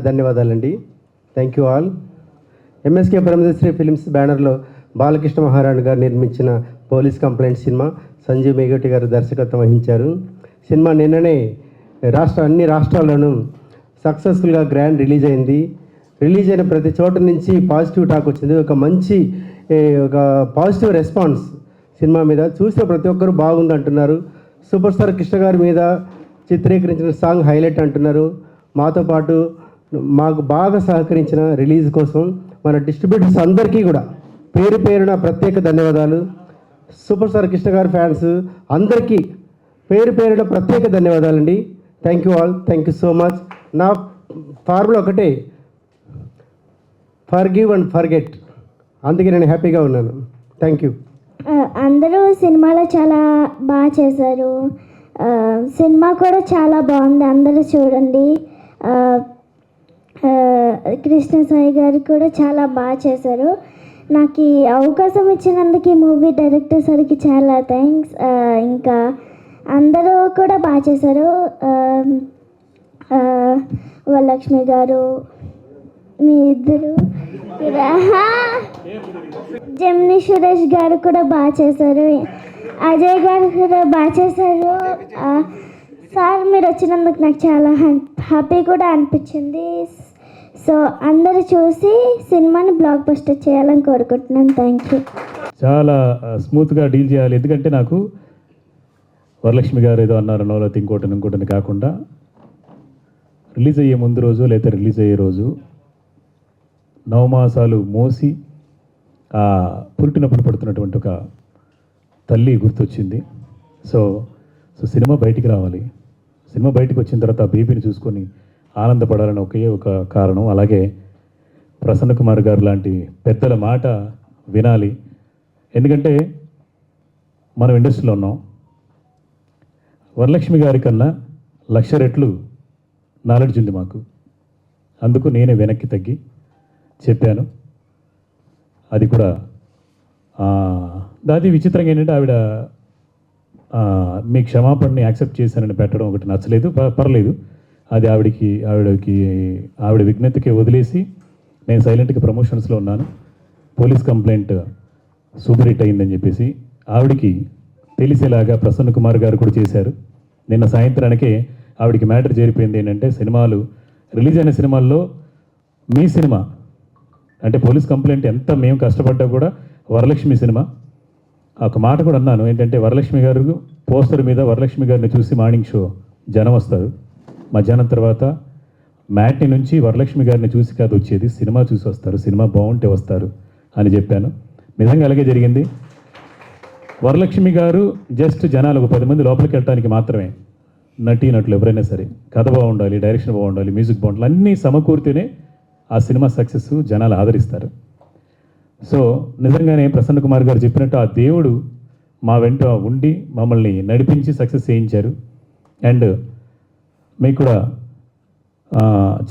ధన్యవాదాలండి. Thank you all. MSK Brahmasri films బ్యానర్లో బాలకృష్ణ మహారాణ్ గారు నిర్మించిన police complaint cinema Sanjeev Meghati గారు దర్శకత్వం వహించారు. సినిమా నిన్ననే అన్ని రాష్ట్రాల్లోనూ సక్సెస్ఫుల్గా గ్రాండ్ రిలీజ్ అయింది. రిలీజ్ అయిన ప్రతి చోట నుంచి పాజిటివ్ టాక్ వచ్చింది. ఒక పాజిటివ్ రెస్పాన్స్ సినిమా మీద చూసిన ప్రతి ఒక్కరు బాగుంది అంటున్నారు. సూపర్ స్టార్ కృష్ణ గారి మీద చిత్రీకరించిన సాంగ్ హైలైట్ అంటున్నారు. మాతో పాటు మాకు బాగా సహకరించిన రిలీజ్ కోసం మన డిస్ట్రిబ్యూటర్స్ అందరికీ కూడా పేరు పేరున ప్రత్యేక ధన్యవాదాలు. సూపర్ స్టార్ కృష్ణ గారి ఫ్యాన్స్ అందరికీ పేరు పేరున ప్రత్యేక ధన్యవాదాలండి. Thank you all. Thank you so much. నా ఫార్ములా ఒకటే, ఫర్గివ్ అండ్ ఫర్గెట్. అందుకే నేను హ్యాపీగా ఉన్నాను. Thank you. అందరూ సినిమాలో చాలా బాగా చేశారు. సినిమా కూడా చాలా బాగుంది, అందరూ చూడండి. కృష్ణ సాయి గారు కూడా చాలా బాగా చేశారు. నాకు ఈ అవకాశం ఇచ్చినందుకు ఈ మూవీ డైరెక్టర్ సార్కి చాలా థ్యాంక్స్. ఇంకా అందరూ కూడా బాగా చేశారు. వరలక్ష్మి గారు, మీ ఇద్దరు, జెమిని సురేష్ గారు కూడా బాగా చేశారు. అజయ్ గారు కూడా బాగా చేశారు. సార్ మీరు వచ్చినందుకు నాకు చాలా హ్యాపీ కూడా అనిపించింది. సో అందరూ చూసి సినిమాని బ్లాక్ బస్టర్ చేయాలని కోరుకుంటున్నాను. Thank you. చాలా స్మూత్గా డీల్ చేయాలి. ఎందుకంటే నాకు వరలక్ష్మి గారు ఏదో అన్నారనో లేకపోతే ఇంకోటిని కాకుండా రిలీజ్ అయ్యే ముందు రోజు లేదా రిలీజ్ అయ్యే రోజు నవమాసాలు మోసి ఆ పురిటినప్పుడు పడుతున్నటువంటి ఒక తల్లి గుర్తొచ్చింది. సో సినిమా బయటికి రావాలి. సినిమా బయటికి వచ్చిన తర్వాత ఆ బేబీని చూసుకొని ఆనందపడాలని ఒక కారణం. అలాగే ప్రసన్న కుమార్ గారు లాంటి పెద్దల మాట వినాలి. ఎందుకంటే మనం ఇండస్ట్రీలో ఉన్నాం. వరలక్ష్మి గారి కన్నా 1,00,000 రెట్లు నాలెడ్జ్ ఉంది మాకు. అందుకు నేనే వెనక్కి తగ్గి చెప్పాను. అది కూడా దాది విచిత్రంగా ఏంటంటే ఆవిడ మీ క్షమాపణని యాక్సెప్ట్ చేశానని పెట్టడం ఒకటి నచ్చలేదు. పర్లేదు, అది ఆవిడ విజ్ఞతకి వదిలేసి నేను సైలెంట్గా ప్రమోషన్స్లో ఉన్నాను. పోలీస్ కంప్లైంట్ సూపర్ హిట్ అయిందని చెప్పేసి ఆవిడికి తెలిసేలాగా ప్రసన్న కుమార్ గారు కూడా చేశారు. నిన్న సాయంత్రానికే ఆవిడికి మ్యాటర్ చేరిపోయింది. ఏంటంటే సినిమాలు రిలీజ్ అయిన సినిమాల్లో మీ సినిమా అంటే పోలీస్ కంప్లైంట్ ఎంత మేము కష్టపడ్డా కూడా వరలక్ష్మి సినిమా ఒక మాట కూడా అన్నాను. ఏంటంటే వరలక్ష్మి గారు పోస్టర్ మీద వరలక్ష్మి గారిని చూసి మార్నింగ్ షో జనం వస్తారు, మధ్యాహ్నం తర్వాత మ్యాట్ని నుంచి వరలక్ష్మి గారిని చూసి కాదు వచ్చేది, సినిమా చూసి వస్తారు, సినిమా బాగుంటే వస్తారు అని చెప్పాను. నిజంగా అలాగే జరిగింది. వరలక్ష్మి గారు జస్ట్ జనాలు ఒక 10 మంది లోపలికి వెళ్ళడానికి మాత్రమే. నటులు ఎవరైనా సరే కథ బాగుండాలి, డైరెక్షన్ బాగుండాలి, మ్యూజిక్ బాగుండాలి, అన్నీ సమకూరితేనే ఆ సినిమా సక్సెస్, జనాలు ఆదరిస్తారు. సో నిజంగానే ప్రసన్న కుమార్ గారు చెప్పినట్టు ఆ దేవుడు మా వెంట ఉండి మమ్మల్ని నడిపించి సక్సెస్ చేయించారు. అండ్ మీకు కూడా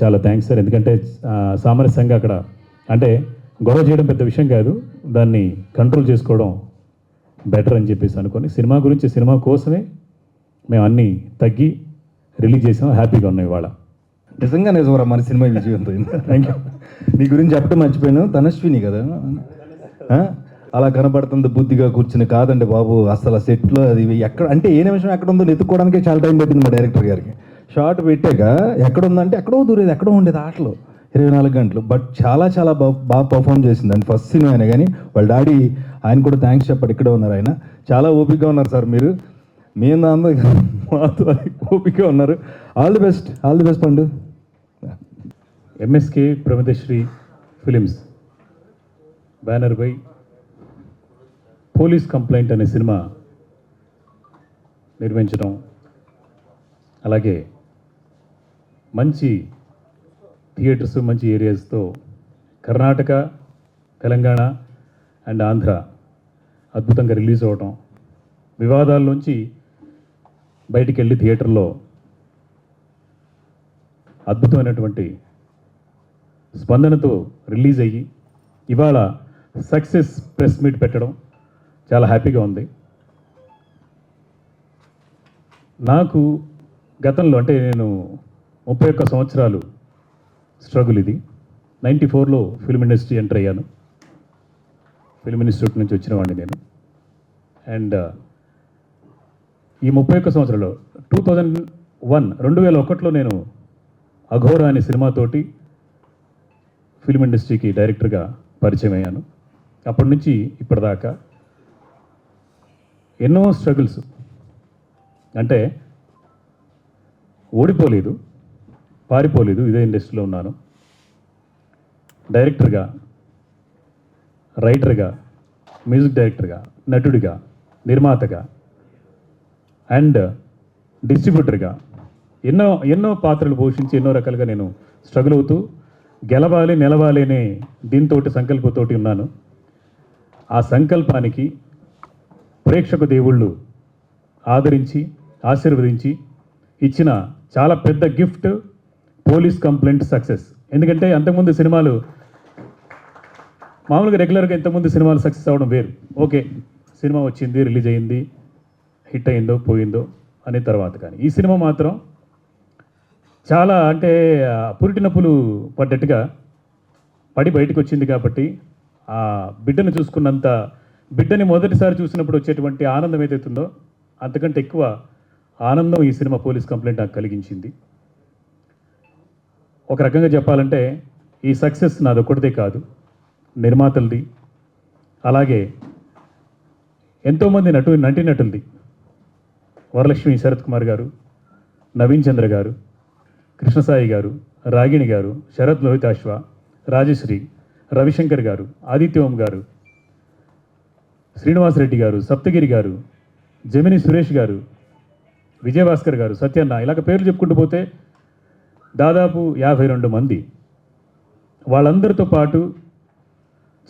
చాలా థ్యాంక్స్ సార్. ఎందుకంటే సామరస్యంగా అక్కడ అంటే గొడవ చేయడం పెద్ద విషయం కాదు, దాన్ని కంట్రోల్ చేసుకోవడం బెటర్ అని చెప్పేసి అనుకొని సినిమా గురించి సినిమా కోసమే మేము అన్నీ తగ్గి రిలీజ్ చేసాం. హ్యాపీగా ఉన్నాయి ఇవాళ. నిజంగా నిజమరా మన సినిమా విజయంతో. Thank you. నీ గురించి చెప్పడం మర్చిపోయాను. తనస్విని కదా అలా కనబడుతుంది బుద్ధిగా కూర్చుని. కాదండి బాబు, అసలు ఆ సెట్లో అది ఎక్కడ అంటే ఏ నిమిషం ఎక్కడ ఉందో వెతుక్కోవడానికి చాలా టైం పట్టింది మా డైరెక్టర్ గారికి. షార్ట్ పెట్టాక ఎక్కడ ఉందంటే ఎక్కడో దూరేది, ఎక్కడో ఉండేది ఆటలో 24 గంటలు. బట్ చాలా చాలా బాగా పర్ఫామ్ చేసింది. అండ్ ఫస్ట్ సినిమా అయినా కానీ వాళ్ళ డాడీ ఆయన కూడా థ్యాంక్స్ చెప్పాడు. ఇక్కడే ఉన్నారు ఆయన. చాలా ఓపికగా ఉన్నారు సార్ మీరు. మేము మాతో ఓపికగా ఉన్నారు. All the best, all the best పండు. MSK Pramidashri films banner by police complaint అనే సినిమా నిర్మించడం, అలాగే మంచి థియేటర్స్, మంచి ఏరియాస్తో కర్ణాటక, తెలంగాణ అండ్ ఆంధ్ర అద్భుతంగా రిలీజ్ అవ్వటం, వివాదాల్లోంచి బయటికి వెళ్ళి థియేటర్లో అద్భుతమైనటువంటి స్పందనతో రిలీజ్ అయ్యి ఇవాళ సక్సెస్ ప్రెస్ మీట్ పెట్టడం చాలా హ్యాపీగా ఉంది. నాకు గతంలో అంటే నేను 31 సంవత్సరాలు స్ట్రగుల్ ఇది. 94లో ఫిల్మ్ ఇండస్ట్రీ ఎంటర్ అయ్యాను. ఫిల్మ్ ఇన్స్టిట్యూట్ నుంచి వచ్చిన వాడిని నేను. అండ్ ఈ 31 సంవత్సరంలో 2001లో నేను అఘోరా అనే సినిమాతోటి ఫిల్మ్ ఇండస్ట్రీకి డైరెక్టర్గా పరిచయం అయ్యాను. అప్పటి నుంచి ఇప్పటిదాకా ఎన్నో స్ట్రగుల్స్, అంటే ఓడిపోలేదు, పారిపోలేదు, ఇదే ఇండస్ట్రీలో ఉన్నాను. డైరెక్టర్గా, రైటర్గా, మ్యూజిక్ డైరెక్టర్గా, నటుడిగా, నిర్మాతగా అండ్ డిస్ట్రిబ్యూటర్గా ఎన్నో ఎన్నో పాత్రలు పోషించి ఎన్నో రకాలుగా నేను స్ట్రగుల్ అవుతూ గెలవాలి, నిలవాలి అనే దీంతో సంకల్పంతో ఉన్నాను. ఆ సంకల్పానికి ప్రేక్షక దేవుళ్ళు ఆదరించి ఆశీర్వదించి ఇచ్చిన చాలా పెద్ద గిఫ్ట్ పోలీస్ కంప్లైంట్ సక్సెస్. ఎందుకంటే అంతకుముందు సినిమాలు మామూలుగా రెగ్యులర్గా ఇంతకుముందు సినిమాలు సక్సెస్ అవ్వడం వేరు. ఓకే, సినిమా వచ్చింది, రిలీజ్ అయింది, హిట్ అయిందో పోయిందో అనే తర్వాత, కానీ ఈ సినిమా మాత్రం చాలా అంటే పురిటినొప్పులు పడ్డట్టుగా పడి బయటకు వచ్చింది. కాబట్టి ఆ బిడ్డను చూసుకున్నంత, బిడ్డని మొదటిసారి చూసినప్పుడు వచ్చేటువంటి ఆనందం ఏదైతుందో అంతకంటే ఎక్కువ ఆనందం ఈ సినిమా పోలీస్ కంప్లైంట్ నాకు కలిగించింది. ఒక రకంగా చెప్పాలంటే ఈ సక్సెస్ నాది ఒక్కటిదే కాదు, నిర్మాతలది, అలాగే ఎంతోమంది నటీనటులది. వరలక్ష్మి శరత్ కుమార్ గారు, నవీన్ చంద్ర గారు, కృష్ణసాయి గారు, రాగిణి గారు, శరత్ లోహితాశ్వ, రాజశ్రీ, రవిశంకర్ గారు, ఆదిత్య ఓం గారు, శ్రీనివాస్ రెడ్డి గారు, సప్తగిరి గారు, జమిని సురేష్ గారు, విజయభాస్కర్ గారు, సత్యన్న, ఇలాగ పేర్లు చెప్పుకుంటూ పోతే దాదాపు 52 మంది. వాళ్ళందరితో పాటు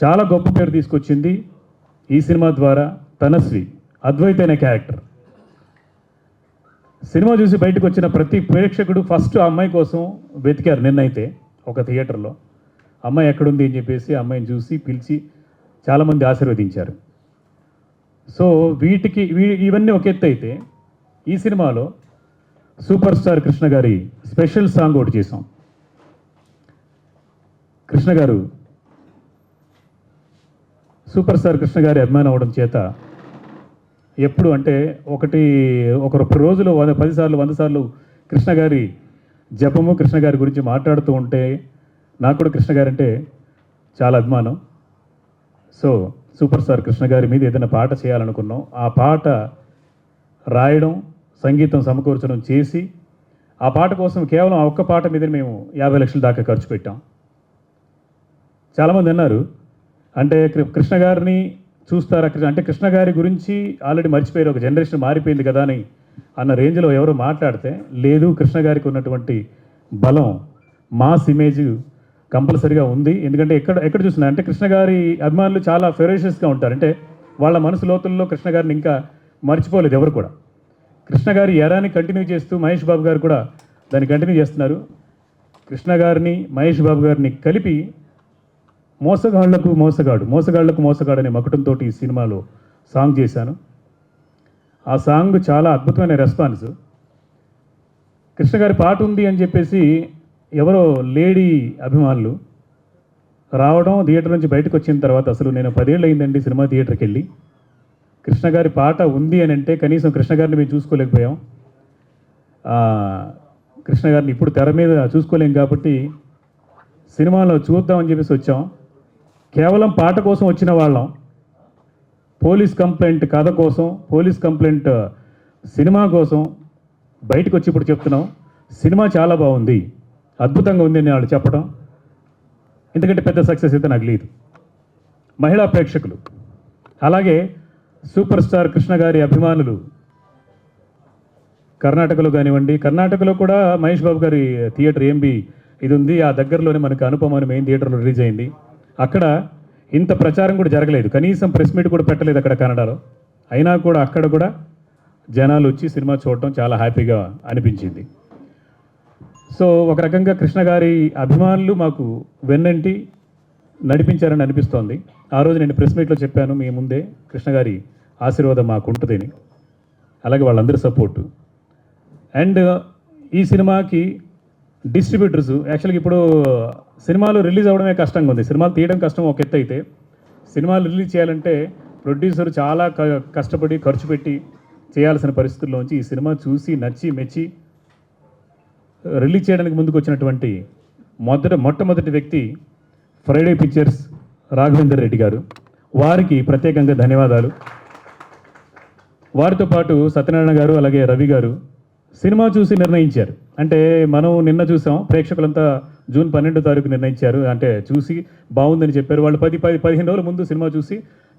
చాలా గొప్ప పేరు తీసుకొచ్చింది ఈ సినిమా ద్వారా తనశ్రీ, అద్వైత అనే క్యారెక్టర్. సినిమా చూసి బయటకు వచ్చిన ప్రతి ప్రేక్షకుడు ఫస్ట్ ఆ అమ్మాయి కోసం వెతికారు. నిన్నైతే ఒక థియేటర్లో అమ్మాయి ఎక్కడుంది అని చెప్పేసి అమ్మాయిని చూసి పిలిచి చాలామంది ఆశీర్వదించారు. సో ఇవన్నీ ఒక ఎత్తు అయితే, ఈ సినిమాలో సూపర్ స్టార్ కృష్ణ గారి స్పెషల్ సాంగ్ ఒకటి చేసాం. కృష్ణ గారు సూపర్ స్టార్ కృష్ణ గారి అభిమానం అవడం చేత ఎప్పుడు అంటే ఒక రోజులో 10 సార్లు 100 సార్లు కృష్ణ గారి జపము, కృష్ణ గారి గురించి మాట్లాడుతూ ఉంటే నాకు కూడా కృష్ణ గారు అంటే చాలా అభిమానం. సో సూపర్ స్టార్ కృష్ణ గారి మీద ఏదైనా పాట చేయాలనుకున్నాం. ఆ పాట రాయడం, సంగీతం సమకూర్చడం చేసి, ఆ పాట కోసం కేవలం ఆ ఒక్క పాట మీద మేము 50 లక్షల దాకా ఖర్చు పెట్టాం. చాలామంది అన్నారు, అంటే కృష్ణ గారిని చూస్తారా, అంటే కృష్ణ గారి గురించి ఆల్రెడీ మర్చిపోయారు, ఒక జనరేషన్ మారిపోయింది కదా అని అన్న రేంజ్లో ఎవరో మాట్లాడితే, లేదు, కృష్ణ గారికి ఉన్నటువంటి బలం, మాస్ ఇమేజ్ కంపల్సరీగా ఉంది. ఎందుకంటే ఎక్కడ చూసినా అంటే కృష్ణ గారి అభిమానులు చాలా ఫెరోషియస్గా ఉంటారు. అంటే వాళ్ళ మనసు లోతుల్లో కృష్ణ గారిని ఇంకా మర్చిపోలేదు ఎవరు కూడా. కృష్ణ గారి ఎరాని కంటిన్యూ చేస్తూ మహేష్ బాబు గారు కూడా దాన్ని కంటిన్యూ చేస్తున్నారు. కృష్ణ గారిని, మహేష్ బాబు గారిని కలిపి మోసగాళ్లకు మోసగాడు అనే మకుటంతో ఈ సినిమాలో సాంగ్ చేశాను. ఆ సాంగ్ చాలా అద్భుతమైన రెస్పాన్స్. కృష్ణ గారి పాట ఉంది అని చెప్పేసి ఎవరో లేడీ అభిమానులు రావడం, థియేటర్ నుంచి బయటకు వచ్చిన తర్వాత, అసలు నేను 10 ఏళ్ళు అయిందండి సినిమా థియేటర్కి వెళ్ళి, కృష్ణ గారి పాట ఉంది అని అంటే కనీసం కృష్ణ గారిని మేము చూసుకోలేకపోయాం. కృష్ణ గారిని ఇప్పుడు తెర మీద చూసుకోలేం కాబట్టి సినిమాలో చూద్దామని చెప్పేసి వచ్చాం. కేవలం పాట కోసం వచ్చిన వాళ్ళం, పోలీస్ కంప్లైంట్ కథ కోసం, పోలీస్ కంప్లైంట్ సినిమా కోసం బయటకు వచ్చి ఇప్పుడు చెప్తున్నాం, సినిమా చాలా బాగుంది, అద్భుతంగా ఉంది అని వాళ్ళు చెప్పడం, ఎందుకంటే పెద్ద సక్సెస్ అయితే నాకు లేదు. మహిళా ప్రేక్షకులు, అలాగే సూపర్ స్టార్ కృష్ణ గారి అభిమానులు కర్ణాటకలో కానివ్వండి, కర్ణాటకలో కూడా మహేష్ బాబు గారి థియేటర్ ఏంబి ఇది ఉంది, ఆ దగ్గరలోనే మనకు అనుపమ అని మెయిన్ థియేటర్లో రిలీజ్ అయింది. అక్కడ ఇంత ప్రచారం కూడా జరగలేదు, కనీసం ప్రెస్ మీట్ కూడా పెట్టలేదు అక్కడ కన్నడలో. అయినా కూడా అక్కడ కూడా జనాలు వచ్చి సినిమా చూడటం చాలా హ్యాపీగా అనిపించింది. సో ఒక రకంగా కృష్ణ గారి అభిమానులు మాకు వెన్నంటి నడిపించారని అనిపిస్తోంది. ఆ రోజు నేను ప్రెస్ మీట్లో చెప్పాను మీ ముందే, కృష్ణ గారి ఆశీర్వాదం మాకు ఉంటుందని, అలాగే వాళ్ళందరి సపోర్టు. అండ్ ఈ సినిమాకి డిస్ట్రిబ్యూటర్స్ యాక్చువల్గా ఇప్పుడు సినిమాలు రిలీజ్ అవ్వడమే కష్టంగా ఉంది. సినిమాలు తీయడం కష్టం ఒక ఎత్తు అయితే, సినిమాలు రిలీజ్ చేయాలంటే ప్రొడ్యూసర్ చాలా కష్టపడి ఖర్చు పెట్టి చేయాల్సిన పరిస్థితుల్లోంచి ఈ సినిమా చూసి నచ్చి మెచ్చి రిలీజ్ చేయడానికి ముందుకు వచ్చినటువంటి మొట్టమొదటి వ్యక్తి ఫ్రైడే పిక్చర్స్ రాఘవేందర్ రెడ్డి గారు. వారికి ప్రత్యేకంగా ధన్యవాదాలు. వారితో పాటు సత్యనారాయణ గారు అలాగే రవి గారు సినిమా చూసి నిర్ణయించారు. అంటే మనం నిన్న చూసాం, ప్రేక్షకులంతా జూన్ 12వ తారీఖు నిర్ణయించారు. అంటే చూసి బాగుందని చెప్పారు. వాళ్ళు 15 రోజుల ముందు సినిమా చూసి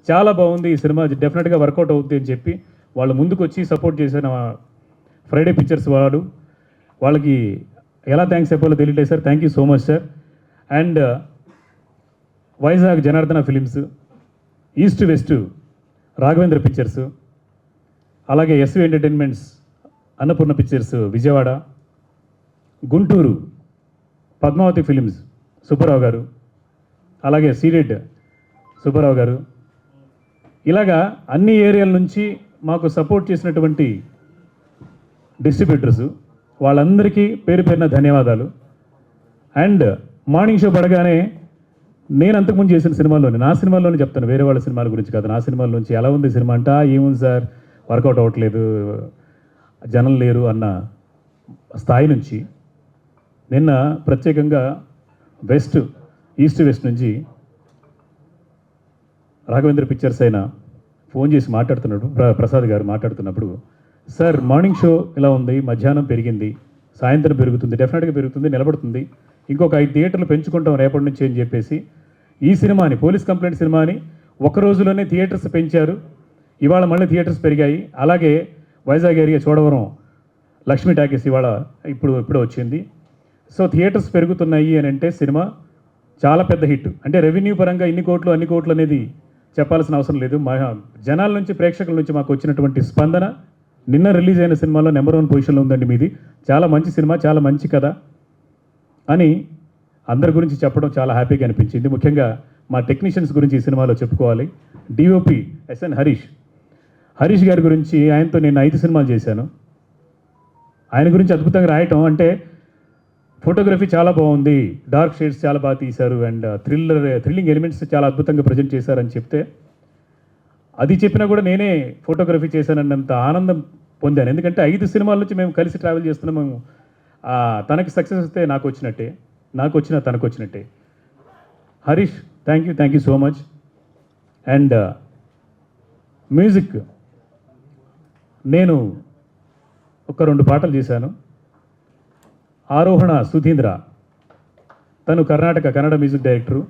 చాలా బాగుంది, ఈ సినిమా డెఫినెట్గా వర్కౌట్ అవుతుంది అని చెప్పి వాళ్ళు ముందుకు వచ్చి సపోర్ట్ చేసిన ఫ్రైడే పిక్చర్స్ వాళ్ళకి ఎలా థ్యాంక్స్ చెప్పాలో తెలియట్లేదు sir. Thank you so much sir. And Vizag Janardhana films, east west Raghavendra pictures, అలాగే SV entertainments Annapurna pictures Vijayawada, Guntur Padmavati films Subbarao garu, అలాగే సీడెడ్ సుబ్బారావు గారు, ఇలాగా అన్ని ఏరియాల నుంచి మాకు సపోర్ట్ చేసినటువంటి డిస్ట్రిబ్యూటర్స్ వాళ్ళందరికీ పేరు పేరున ధన్యవాదాలు. అండ్ మార్నింగ్ షో పడగానే నేను అంతకుముందు చేసిన సినిమాల్లోనే, నా సినిమాల్లోనే చెప్తాను, వేరే వాళ్ళ సినిమాల గురించి కాదు, నా సినిమాల్లోంచి ఎలా ఉంది సినిమా అంట, ఏముంది సార్ వర్కౌట్ అవ్వట్లేదు, జనం లేరు అన్న స్థాయి నుంచి నిన్న ప్రత్యేకంగా ఈస్ట్ వెస్ట్ నుంచి రాఘవేంద్ర పిక్చర్స్ అయినా ఫోన్ చేసి మాట్లాడుతున్నప్పుడు ప్రసాద్ గారు మాట్లాడుతున్నప్పుడు, సార్ మార్నింగ్ షో ఇలా ఉంది, మధ్యాహ్నం పెరిగింది, సాయంత్రం పెరుగుతుంది, డెఫినెట్గా పెరుగుతుంది, నిలబడుతుంది, ఇంకొక 5 థియేటర్లు పెంచుకుంటాం రేపటి నుంచి అని చెప్పేసి ఈ సినిమాని, పోలీస్ కంప్లైంట్ సినిమాని ఒక రోజులోనే థియేటర్స్ పెంచారు. ఇవాళ మళ్ళీ థియేటర్స్ పెరిగాయి. అలాగే వైజాగ్ ఏరియా చోడవరం లక్ష్మీ టాకీస్ ఇవాళ ఇప్పుడు వచ్చింది. సో థియేటర్స్ పెరుగుతున్నాయి అని అంటే సినిమా చాలా పెద్ద హిట్. అంటే రెవెన్యూ పరంగా అన్ని కోట్లు అనేది చెప్పాల్సిన అవసరం లేదు. మా జనాల నుంచి, ప్రేక్షకుల నుంచి మాకు వచ్చినటువంటి స్పందన నిన్న రిలీజ్ అయిన సినిమాలో నెంబర్ 1 పొజిషన్లో ఉందండి మీది. చాలా మంచి సినిమా, చాలా మంచి కథ అని అందరి గురించి చెప్పడం చాలా హ్యాపీగా అనిపించింది. ముఖ్యంగా మా టెక్నీషియన్స్ గురించి ఈ సినిమాలో చెప్పుకోవాలి. డిఓపి ఎస్ఎన్ హరీష్ గారి గురించి, ఆయనతో నేను 5 సినిమాలు చేశాను. ఆయన గురించి అద్భుతంగా రాయటం, అంటే ఫోటోగ్రఫీ చాలా బాగుంది, డార్క్ షేడ్స్ చాలా బాగా తీశారు, అండ్ థ్రిల్లింగ్ ఎలిమెంట్స్ చాలా అద్భుతంగా ప్రజెంట్ చేశారని చెప్తే, అది చెప్పినా కూడా నేనే ఫోటోగ్రఫీ చేశానన్నంత ఆనందం పొందాను. ఎందుకంటే 5 సినిమాల నుంచి మేము కలిసి ట్రావెల్ చేస్తున్నాము. తనకి సక్సెస్ వస్తే నాకు వచ్చినట్టే, నాకు వచ్చినా తనకు వచ్చినట్టే. Harish, thank you so much. And music నేను ఒక 2 పాటలు చేశాను. ఆరోహణ సుధీంద్ర, తను కన్నడ మ్యూజిక్ డైరెక్టరు,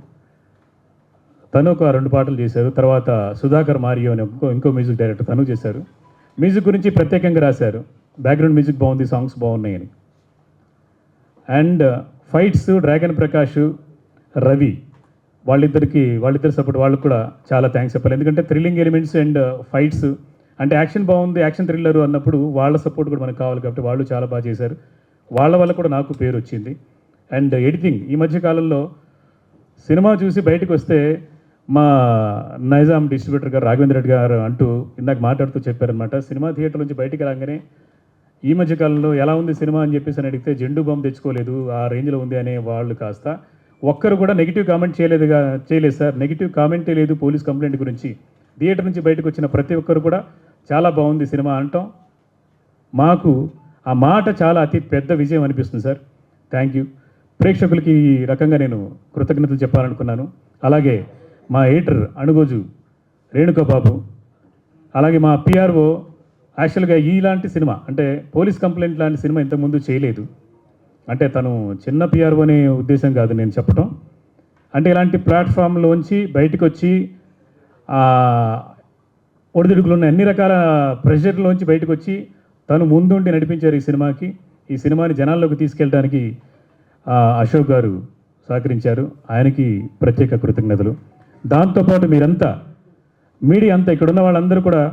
తను ఒక 2 పాటలు చేశారు. తర్వాత సుధాకర్ మారియో అని ఇంకో మ్యూజిక్ డైరెక్టర్, తను చేశారు. మ్యూజిక్ గురించి ప్రత్యేకంగా రాశారు, బ్యాక్గ్రౌండ్ మ్యూజిక్ బాగుంది, సాంగ్స్ బాగున్నాయని. And fights dragon Prakash, Ravi, వాళ్ళిద్దరి సపోర్ట్, వాళ్ళకి కూడా చాలా థ్యాంక్స్ చెప్పాలి. ఎందుకంటే థ్రిల్లింగ్ ఎలిమెంట్స్ అండ్ ఫైట్స్, అంటే యాక్షన్ బాగుంది, యాక్షన్ థ్రిల్లర్ అన్నప్పుడు వాళ్ళ సపోర్ట్ కూడా మనకు కావాలి. కాబట్టి వాళ్ళు చాలా బాగా చేశారు. వాళ్ళ వల్ల కూడా నాకు పేరు వచ్చింది. అండ్ ఎడిటింగ్, ఈ మధ్య కాలంలో సినిమా చూసి బయటకు వస్తే మా నైజాం డిస్ట్రిబ్యూటర్ గారు రాఘవేంద్ర రెడ్డి గారు అంటూ ఇందాక మాట్లాడుతూ చెప్పారనమాట, సినిమా థియేటర్ నుంచి బయటికి రాగానే ఈ మధ్యకాలంలో ఎలా ఉంది సినిమా అని చెప్పేసి అని అడిగితే జెండు బాంబు తెచ్చుకోలేదు, ఆ రేంజ్లో ఉంది అనే వాళ్ళు కాస్త ఒక్కరు కూడా నెగిటివ్ కామెంట్ చేయలేదు సార్. నెగిటివ్ కామెంటే లేదు పోలీస్ కంప్లైంట్ గురించి. థియేటర్ నుంచి బయటకు వచ్చిన ప్రతి ఒక్కరు కూడా చాలా బాగుంది సినిమా అంటాం. మాకు ఆ మాట చాలా అతి పెద్ద విజయం అనిపిస్తుంది సార్. Thank you. ప్రేక్షకులకి ఈ రకంగా నేను కృతజ్ఞతలు చెప్పాలనుకున్నాను. అలాగే మా ఎడిటర్ అణుగోజు రేణుకాబాబు, అలాగే మా పిఆర్ఓ, యాక్చువల్గా ఇలాంటి సినిమా అంటే పోలీస్ కంప్లైంట్ లాంటి సినిమా ఇంతకుముందు చేయలేదు. అంటే తను చిన్న పిఆర్ఓ అనే ఉద్దేశం కాదు నేను చెప్పడం. అంటే ఇలాంటి ప్లాట్ఫామ్లోంచి బయటకు వచ్చి ఒడిదుడుకులు ఉన్న అన్ని రకాల ప్రెషర్లోంచి బయటకు వచ్చి తను ముందుండి నడిపించారు ఈ సినిమాని జనాల్లోకి తీసుకెళ్ళడానికి అశోక్ గారు సహకరించారు. ఆయనకి ప్రత్యేక కృతజ్ఞతలు. దాంతోపాటు మీరంతా, మీడియా అంతా, ఇక్కడున్న వాళ్ళందరూ కూడా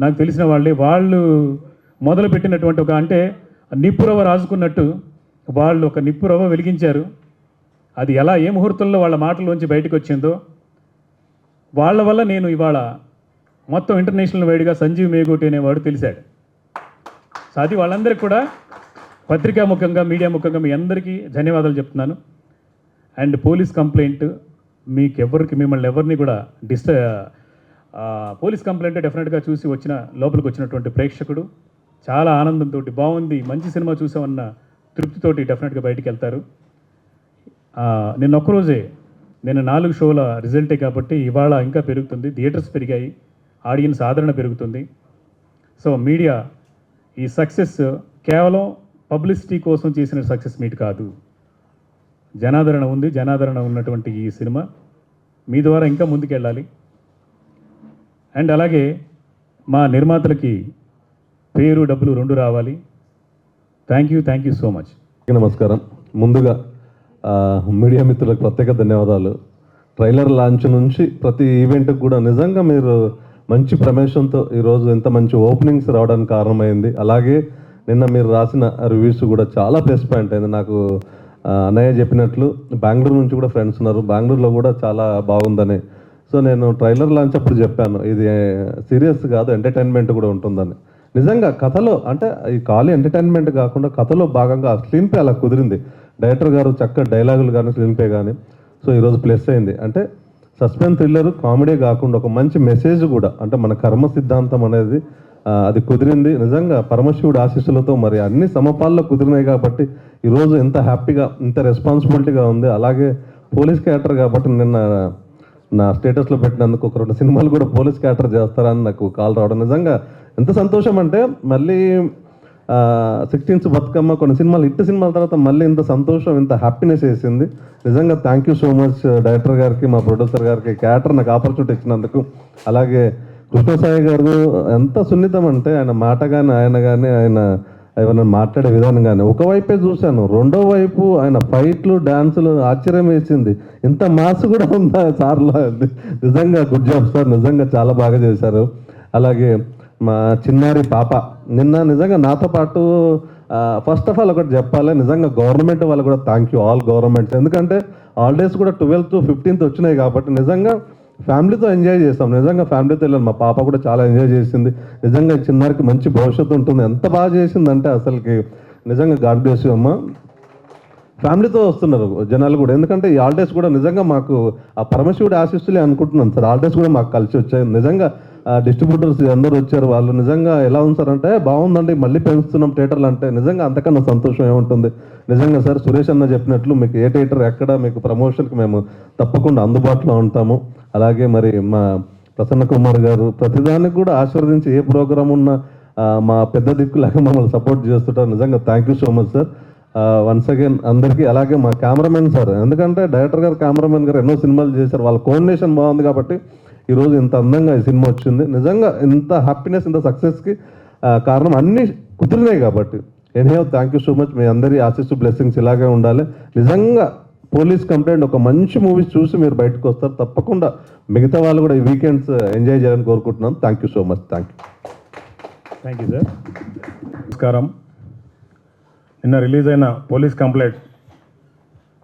నాకు తెలిసిన వాళ్ళు మొదలుపెట్టినటువంటి ఒక, అంటే నిప్పురవ్వ రాసుకున్నట్టు వాళ్ళు ఒక నిప్పురవ్వ వెలిగించారు. అది ఎలా ఏ ముహూర్తంలో వాళ్ళ మాటల్లోంచి బయటకు వచ్చిందో, వాళ్ళ వల్ల నేను ఇవాళ మొత్తం ఇంటర్నేషనల్ వైడ్గా సంజీవ్ మేఘోటి అనేవాడు తెలిసాడు. సో అది వాళ్ళందరికీ కూడా పత్రికా ముఖంగా మీడియా ముఖంగా మీ అందరికీ ధన్యవాదాలు చెప్తున్నాను. అండ్ పోలీస్ కంప్లైంట్ మిమ్మల్ని ఎవరిని కూడా పోలీస్ కంప్లైంట్ డెఫినెట్గా చూసి లోపలికి వచ్చినటువంటి ప్రేక్షకుడు చాలా ఆనందంతో బాగుంది, మంచి సినిమా చూసామన్న తృప్తితోటి డెఫినెట్గా బయటికి వెళ్తారు. నిన్న ఒక్కరోజే, నిన్న 4 షోల రిజల్టే కాబట్టి ఇవాళ ఇంకా పెరుగుతుంది, థియేటర్స్ పెరిగాయి, ఆడియన్స్ ఆదరణ పెరుగుతుంది. సో మీడియా ఈ సక్సెస్ కేవలం పబ్లిసిటీ కోసం చేసిన సక్సెస్ మీట్ కాదు, జనాదరణ ఉంది. జనాదరణ ఉన్నటువంటి ఈ సినిమా మీ ద్వారా ఇంకా ముందుకెళ్ళాలి. అండ్ అలాగే మా నిర్మాతలకి పేరు డబ్బులు 2 రావాలి. Thank you so much. నమస్కారం. ముందుగా మీడియా మిత్రులకు ప్రత్యేక ధన్యవాదాలు. ట్రైలర్ లాంచ్ నుంచి ప్రతి ఈవెంట్కి కూడా నిజంగా మీరు మంచి ప్రమేషన్తో ఈరోజు ఎంత మంచి ఓపెనింగ్స్ రావడానికి కారణమైంది. అలాగే నిన్న మీరు రాసిన రివ్యూస్ కూడా చాలా ప్లస్ పాయింట్ అయింది. నాకు అన్నయ్య చెప్పినట్లు బెంగళూరు నుంచి కూడా ఫ్రెండ్స్ ఉన్నారు, బెంగళూరులో కూడా చాలా బాగుందని. సో నేను ట్రైలర్ లాంచ్ అప్పుడు చెప్పాను ఇది సీరియస్ కాదు, ఎంటర్టైన్మెంట్ కూడా ఉంటుందని. నిజంగా కథలో అంటే ఈ ఖాళీ ఎంటర్టైన్మెంట్ కాకుండా కథలో భాగంగా స్క్రీన్ ప్లే అలా కుదిరింది. డైరెక్టర్ గారు చక్కగా డైలాగులు కానీ స్క్రీన్ ప్లే కానీ సో ఈరోజు ప్లస్ అయింది. అంటే సస్పెన్స్ థ్రిల్లర్ కామెడీ కాకుండా ఒక మంచి మెసేజ్ కూడా, అంటే మన కర్మ సిద్ధాంతం అనేది అది కుదిరింది. నిజంగా పరమశివుడు ఆశీస్సులతో మరి అన్ని సమపాల్లో కుదిరినాయి కాబట్టి ఈరోజు ఎంత హ్యాపీగా ఇంత రెస్పాన్సిబిలిటీగా ఉంది. అలాగే పోలీస్ క్యారెక్టర్ కాబట్టి నిన్న నా స్టేటస్లో పెట్టినందుకు ఒక 2 సినిమాలు కూడా పోలీస్ క్యారెక్టర్ చేస్తారని నాకు కాల్ రావడం నిజంగా ఎంత సంతోషం. అంటే మళ్ళీ 16th బతుకమ్మ కొన్ని సినిమాలు హిట్ సినిమాల తర్వాత మళ్ళీ ఇంత సంతోషం, ఇంత హ్యాపీనెస్ వేసింది. నిజంగా thank you so much director గారికి, మా ప్రొడ్యూసర్ గారికి, క్యారెక్టర్ నాకు ఆపర్చునిటీ ఇచ్చినందుకు. అలాగే కృష్ణసాయి గారు ఎంత సున్నితం అంటే ఆయన మాట కానీ ఆయన ఏమైనా మాట్లాడే విధానం కానీ ఒకవైపే చూశాను, రెండో వైపు ఆయన ఫైట్లు డ్యాన్సులు ఆశ్చర్యం వేసింది. ఇంత మాస్ కూడా ఉందా సార్లో? నిజంగా గుడ్ జాబ్ సార్, నిజంగా చాలా బాగా చేశారు. అలాగే మా చిన్నారి పాప నిన్న నిజంగా నాతో పాటు ఫస్ట్ ఆఫ్ ఆల్ ఒకటి చెప్పాలి, నిజంగా గవర్నమెంట్ వాళ్ళు కూడా థ్యాంక్ యూ ఆల్ గవర్నమెంట్స్. ఎందుకంటే హాలిడేస్ కూడా 12th 15th వచ్చినాయి కాబట్టి నిజంగా ఫ్యామిలీతో ఎంజాయ్ చేస్తాం. నిజంగా ఫ్యామిలీతో వెళ్ళాను, మా పాప కూడా చాలా ఎంజాయ్ చేసింది. నిజంగా చిన్నారికి మంచి భవిష్యత్తు ఉంటుంది. ఎంత బాగా చేసిందంటే అసలుకి నిజంగా గాడ్ బ్లెస్ యూ అమ్మ. ఫ్యామిలీతో వస్తున్నారు జనాలు కూడా, ఎందుకంటే ఈ హాలిడేస్ కూడా నిజంగా మాకు ఆ పరమశివుడి ఆశీస్సులే అనుకుంటున్నాను సార్. హాలిడేస్ కూడా మాకు కలిసి వచ్చాయి. నిజంగా డిస్ట్రిబ్యూటర్స్ అందరూ వచ్చారు, వాళ్ళు నిజంగా ఎలా ఉంది సార్ అంటే బాగుందండి, మళ్ళీ పెంచుతున్నాం థియేటర్లు అంటే నిజంగా అంతకన్నా సంతోషం ఏముంటుంది. నిజంగా సార్ సురేష్ అన్న చెప్పినట్లు మీకు ఏ థియేటర్ ఎక్కడ మీకు ప్రమోషన్కి మేము తప్పకుండా అందుబాటులో ఉంటాము. అలాగే మరి మా ప్రసన్న కుమార్ గారు ప్రతిదానికి కూడా ఆశీర్వదించి ఏ ప్రోగ్రామ్ ఉన్నా మా పెద్ద దిక్కులాగా మమ్మల్ని సపోర్ట్ చేస్తుంటారు. నిజంగా thank you so much sir once again అందరికీ. అలాగే మా కెమెరామెన్ సార్, ఎందుకంటే డైరెక్టర్ గారు కెమెరామెన్ గారు ఎన్నో సినిమాలు చేశారు, వాళ్ళ కోఆర్డినేషన్ బాగుంది కాబట్టి ఈరోజు ఇంత అందంగా ఈ సినిమా వచ్చింది. నిజంగా ఇంత హ్యాపీనెస్, ఇంత సక్సెస్కి కారణం అన్నీ కుదిరినాయి కాబట్టి anyhow thank you so much. మీ అందరి ఆశీస్సు బ్లెస్సింగ్స్ ఇలాగే ఉండాలి. నిజంగా పోలీస్ కంప్లైంట్ ఒక మంచి మూవీ చూసి మీరు బయటకు వస్తారు. తప్పకుండా మిగతా వాళ్ళు కూడా ఈ వీకెండ్స్ ఎంజాయ్ చేయాలని కోరుకుంటున్నాను. Thank you so much. Thank you sir. నమస్కారం. నిన్న రిలీజ్ అయిన పోలీస్ కంప్లైంట్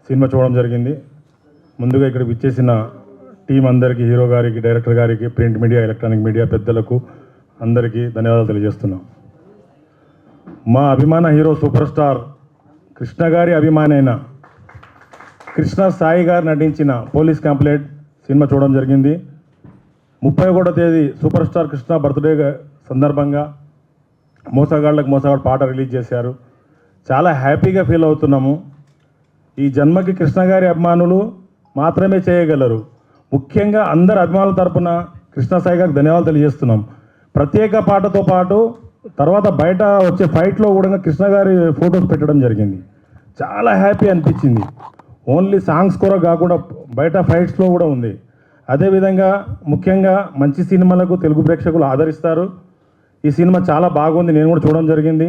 సినిమా చూడడం జరిగింది. ముందుగా ఇక్కడ విచ్చేసిన టీం అందరికీ, హీరో గారికి, డైరెక్టర్ గారికి, ప్రింట్ మీడియా, ఎలక్ట్రానిక్ మీడియా పెద్దలకు అందరికీ ధన్యవాదాలు తెలియజేస్తున్నాం. మా అభిమాన హీరో సూపర్ స్టార్ కృష్ణ గారి అభిమాని అయిన కృష్ణ సాయి గారు నటించిన పోలీస్ కంప్లైంట్ సినిమా చూడడం జరిగింది. 31వ తేదీ సూపర్ స్టార్ కృష్ణ బర్త్డే సందర్భంగా మోసగాళ్ళకు మోసగాడు పాట రిలీజ్ చేశారు. చాలా హ్యాపీగా ఫీల్ అవుతున్నాము. ఈ జన్మకి కృష్ణ గారి అభిమానులు మాత్రమే చేయగలరు. ముఖ్యంగా అందరి అభిమానుల తరపున కృష్ణ సాయి గారికి ధన్యవాదాలు తెలియజేస్తున్నాం. ప్రత్యేక పాటతో పాటు తర్వాత బయట వచ్చే ఫైట్లో కూడా కృష్ణ గారి ఫొటోస్ పెట్టడం జరిగింది. చాలా హ్యాపీ అనిపించింది. ఓన్లీ సాంగ్స్ కూడా కాకుండా బయట ఫైట్స్లో కూడా ఉంది. అదేవిధంగా ముఖ్యంగా మంచి సినిమాలకు తెలుగు ప్రేక్షకులు ఆదరిస్తారు. ఈ సినిమా చాలా బాగుంది, నేను కూడా చూడడం జరిగింది.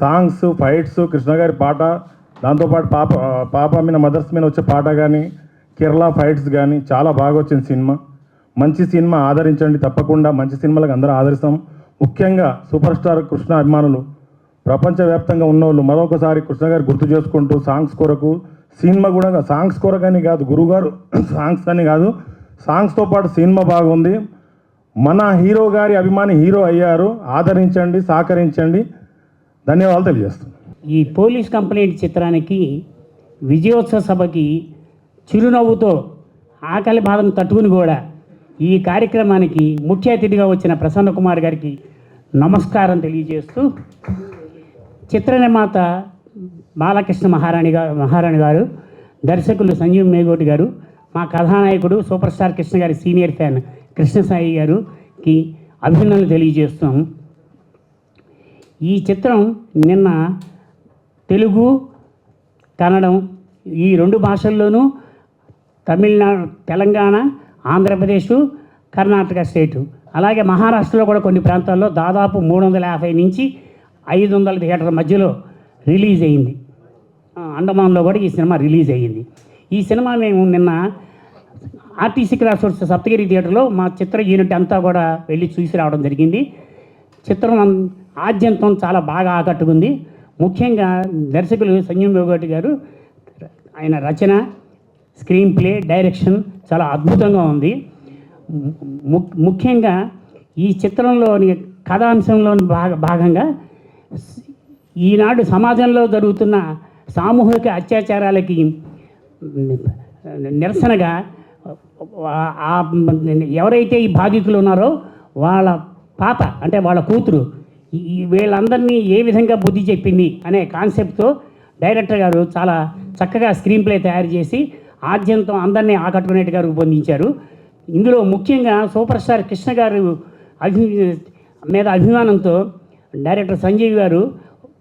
సాంగ్స్, ఫైట్స్, కృష్ణ గారి పాట, దాంతోపాటు పాప మీద మదర్స్ మీద వచ్చే పాట కానీ, కేరళ ఫైట్స్ కానీ చాలా బాగా వచ్చింది సినిమా. మంచి సినిమా, ఆదరించండి. తప్పకుండా మంచి సినిమాలకు అందరూ ఆదరిస్తాం. ముఖ్యంగా సూపర్ స్టార్ కృష్ణ అభిమానులు ప్రపంచవ్యాప్తంగా ఉన్నవాళ్ళు మరొకసారి కృష్ణ గారు గుర్తు చేసుకుంటూ సాంగ్స్ కొరకు, సినిమా కూడా సాంగ్స్ కొరకని కాదు, గురువుగారు సాంగ్స్ అని కాదు, సాంగ్స్తో పాటు సినిమా బాగుంది. మన హీరో గారి అభిమాని హీరో అయ్యారు. ఆదరించండి, సహకరించండి. ధన్యవాదాలు తెలియజేస్తున్నాను. ఈ పోలీస్ కంప్లైంట్ చిత్రానికి విజయోత్సవ సభకి చిరునవ్వుతో ఆకలి బాధను తట్టుకుని కూడా ఈ కార్యక్రమానికి ముఖ్య అతిథిగా వచ్చిన ప్రసన్న కుమార్ గారికి నమస్కారం తెలియజేస్తూ, చిత్ర నిర్మాత బాలకృష్ణ మహారాణి గారు, దర్శకులు సంజీవ్ మేగోటి గారు, మా కథానాయకుడు సూపర్ స్టార్ కృష్ణ గారి సీనియర్ ఫ్యాన్ కృష్ణసాయి గారికి అభినందనలు తెలియజేస్తాం. ఈ చిత్రం నిన్న తెలుగు, కన్నడం ఈ 2 భాషల్లోనూ తమిళనాడు, తెలంగాణ, ఆంధ్రప్రదేశ్, కర్ణాటక స్టేటు, అలాగే మహారాష్ట్రలో కూడా కొన్ని ప్రాంతాల్లో దాదాపు 350 నుంచి 500 థియేటర్ల మధ్యలో రిలీజ్ అయింది. అండమాన్లో కూడా ఈ సినిమా రిలీజ్ అయ్యింది. ఈ సినిమా మేము నిన్న ఆర్టీసీ క్రాస్ రోడ్స్ సప్తగిరి థియేటర్లో మా చిత్ర యూనిట్ అంతా కూడా వెళ్ళి చూసి రావడం జరిగింది. చిత్రం ఆద్యంతం చాలా బాగా ఆకట్టుకుంది. ముఖ్యంగా దర్శకులు సంజీవ్ మేగోటి గారు, ఆయన రచన, స్క్రీన్ ప్లే, డైరెక్షన్ చాలా అద్భుతంగా ఉంది. ముఖ్యంగా ఈ చిత్రంలోని కథాంశంలోని భాగంగా ఈనాడు సమాజంలో జరుగుతున్న సామూహిక అత్యాచారాలకి నిరసనగా ఎవరైతే ఈ బాధితులు ఉన్నారో వాళ్ళ పాప, అంటే వాళ్ళ కూతురు, వీళ్ళందరినీ ఏ విధంగా బుద్ధి చెప్పింది అనే కాన్సెప్ట్తో డైరెక్టర్ గారు చాలా చక్కగా స్క్రీన్ ప్లే తయారు చేసి ఆద్యంతం అందరినీ ఆకట్టుకునేట్టుగా రూపొందించారు. ఇందులో ముఖ్యంగా సూపర్ స్టార్ కృష్ణ గారు మీద అభిమానంతో డైరెక్టర్ సంజీవ్ గారు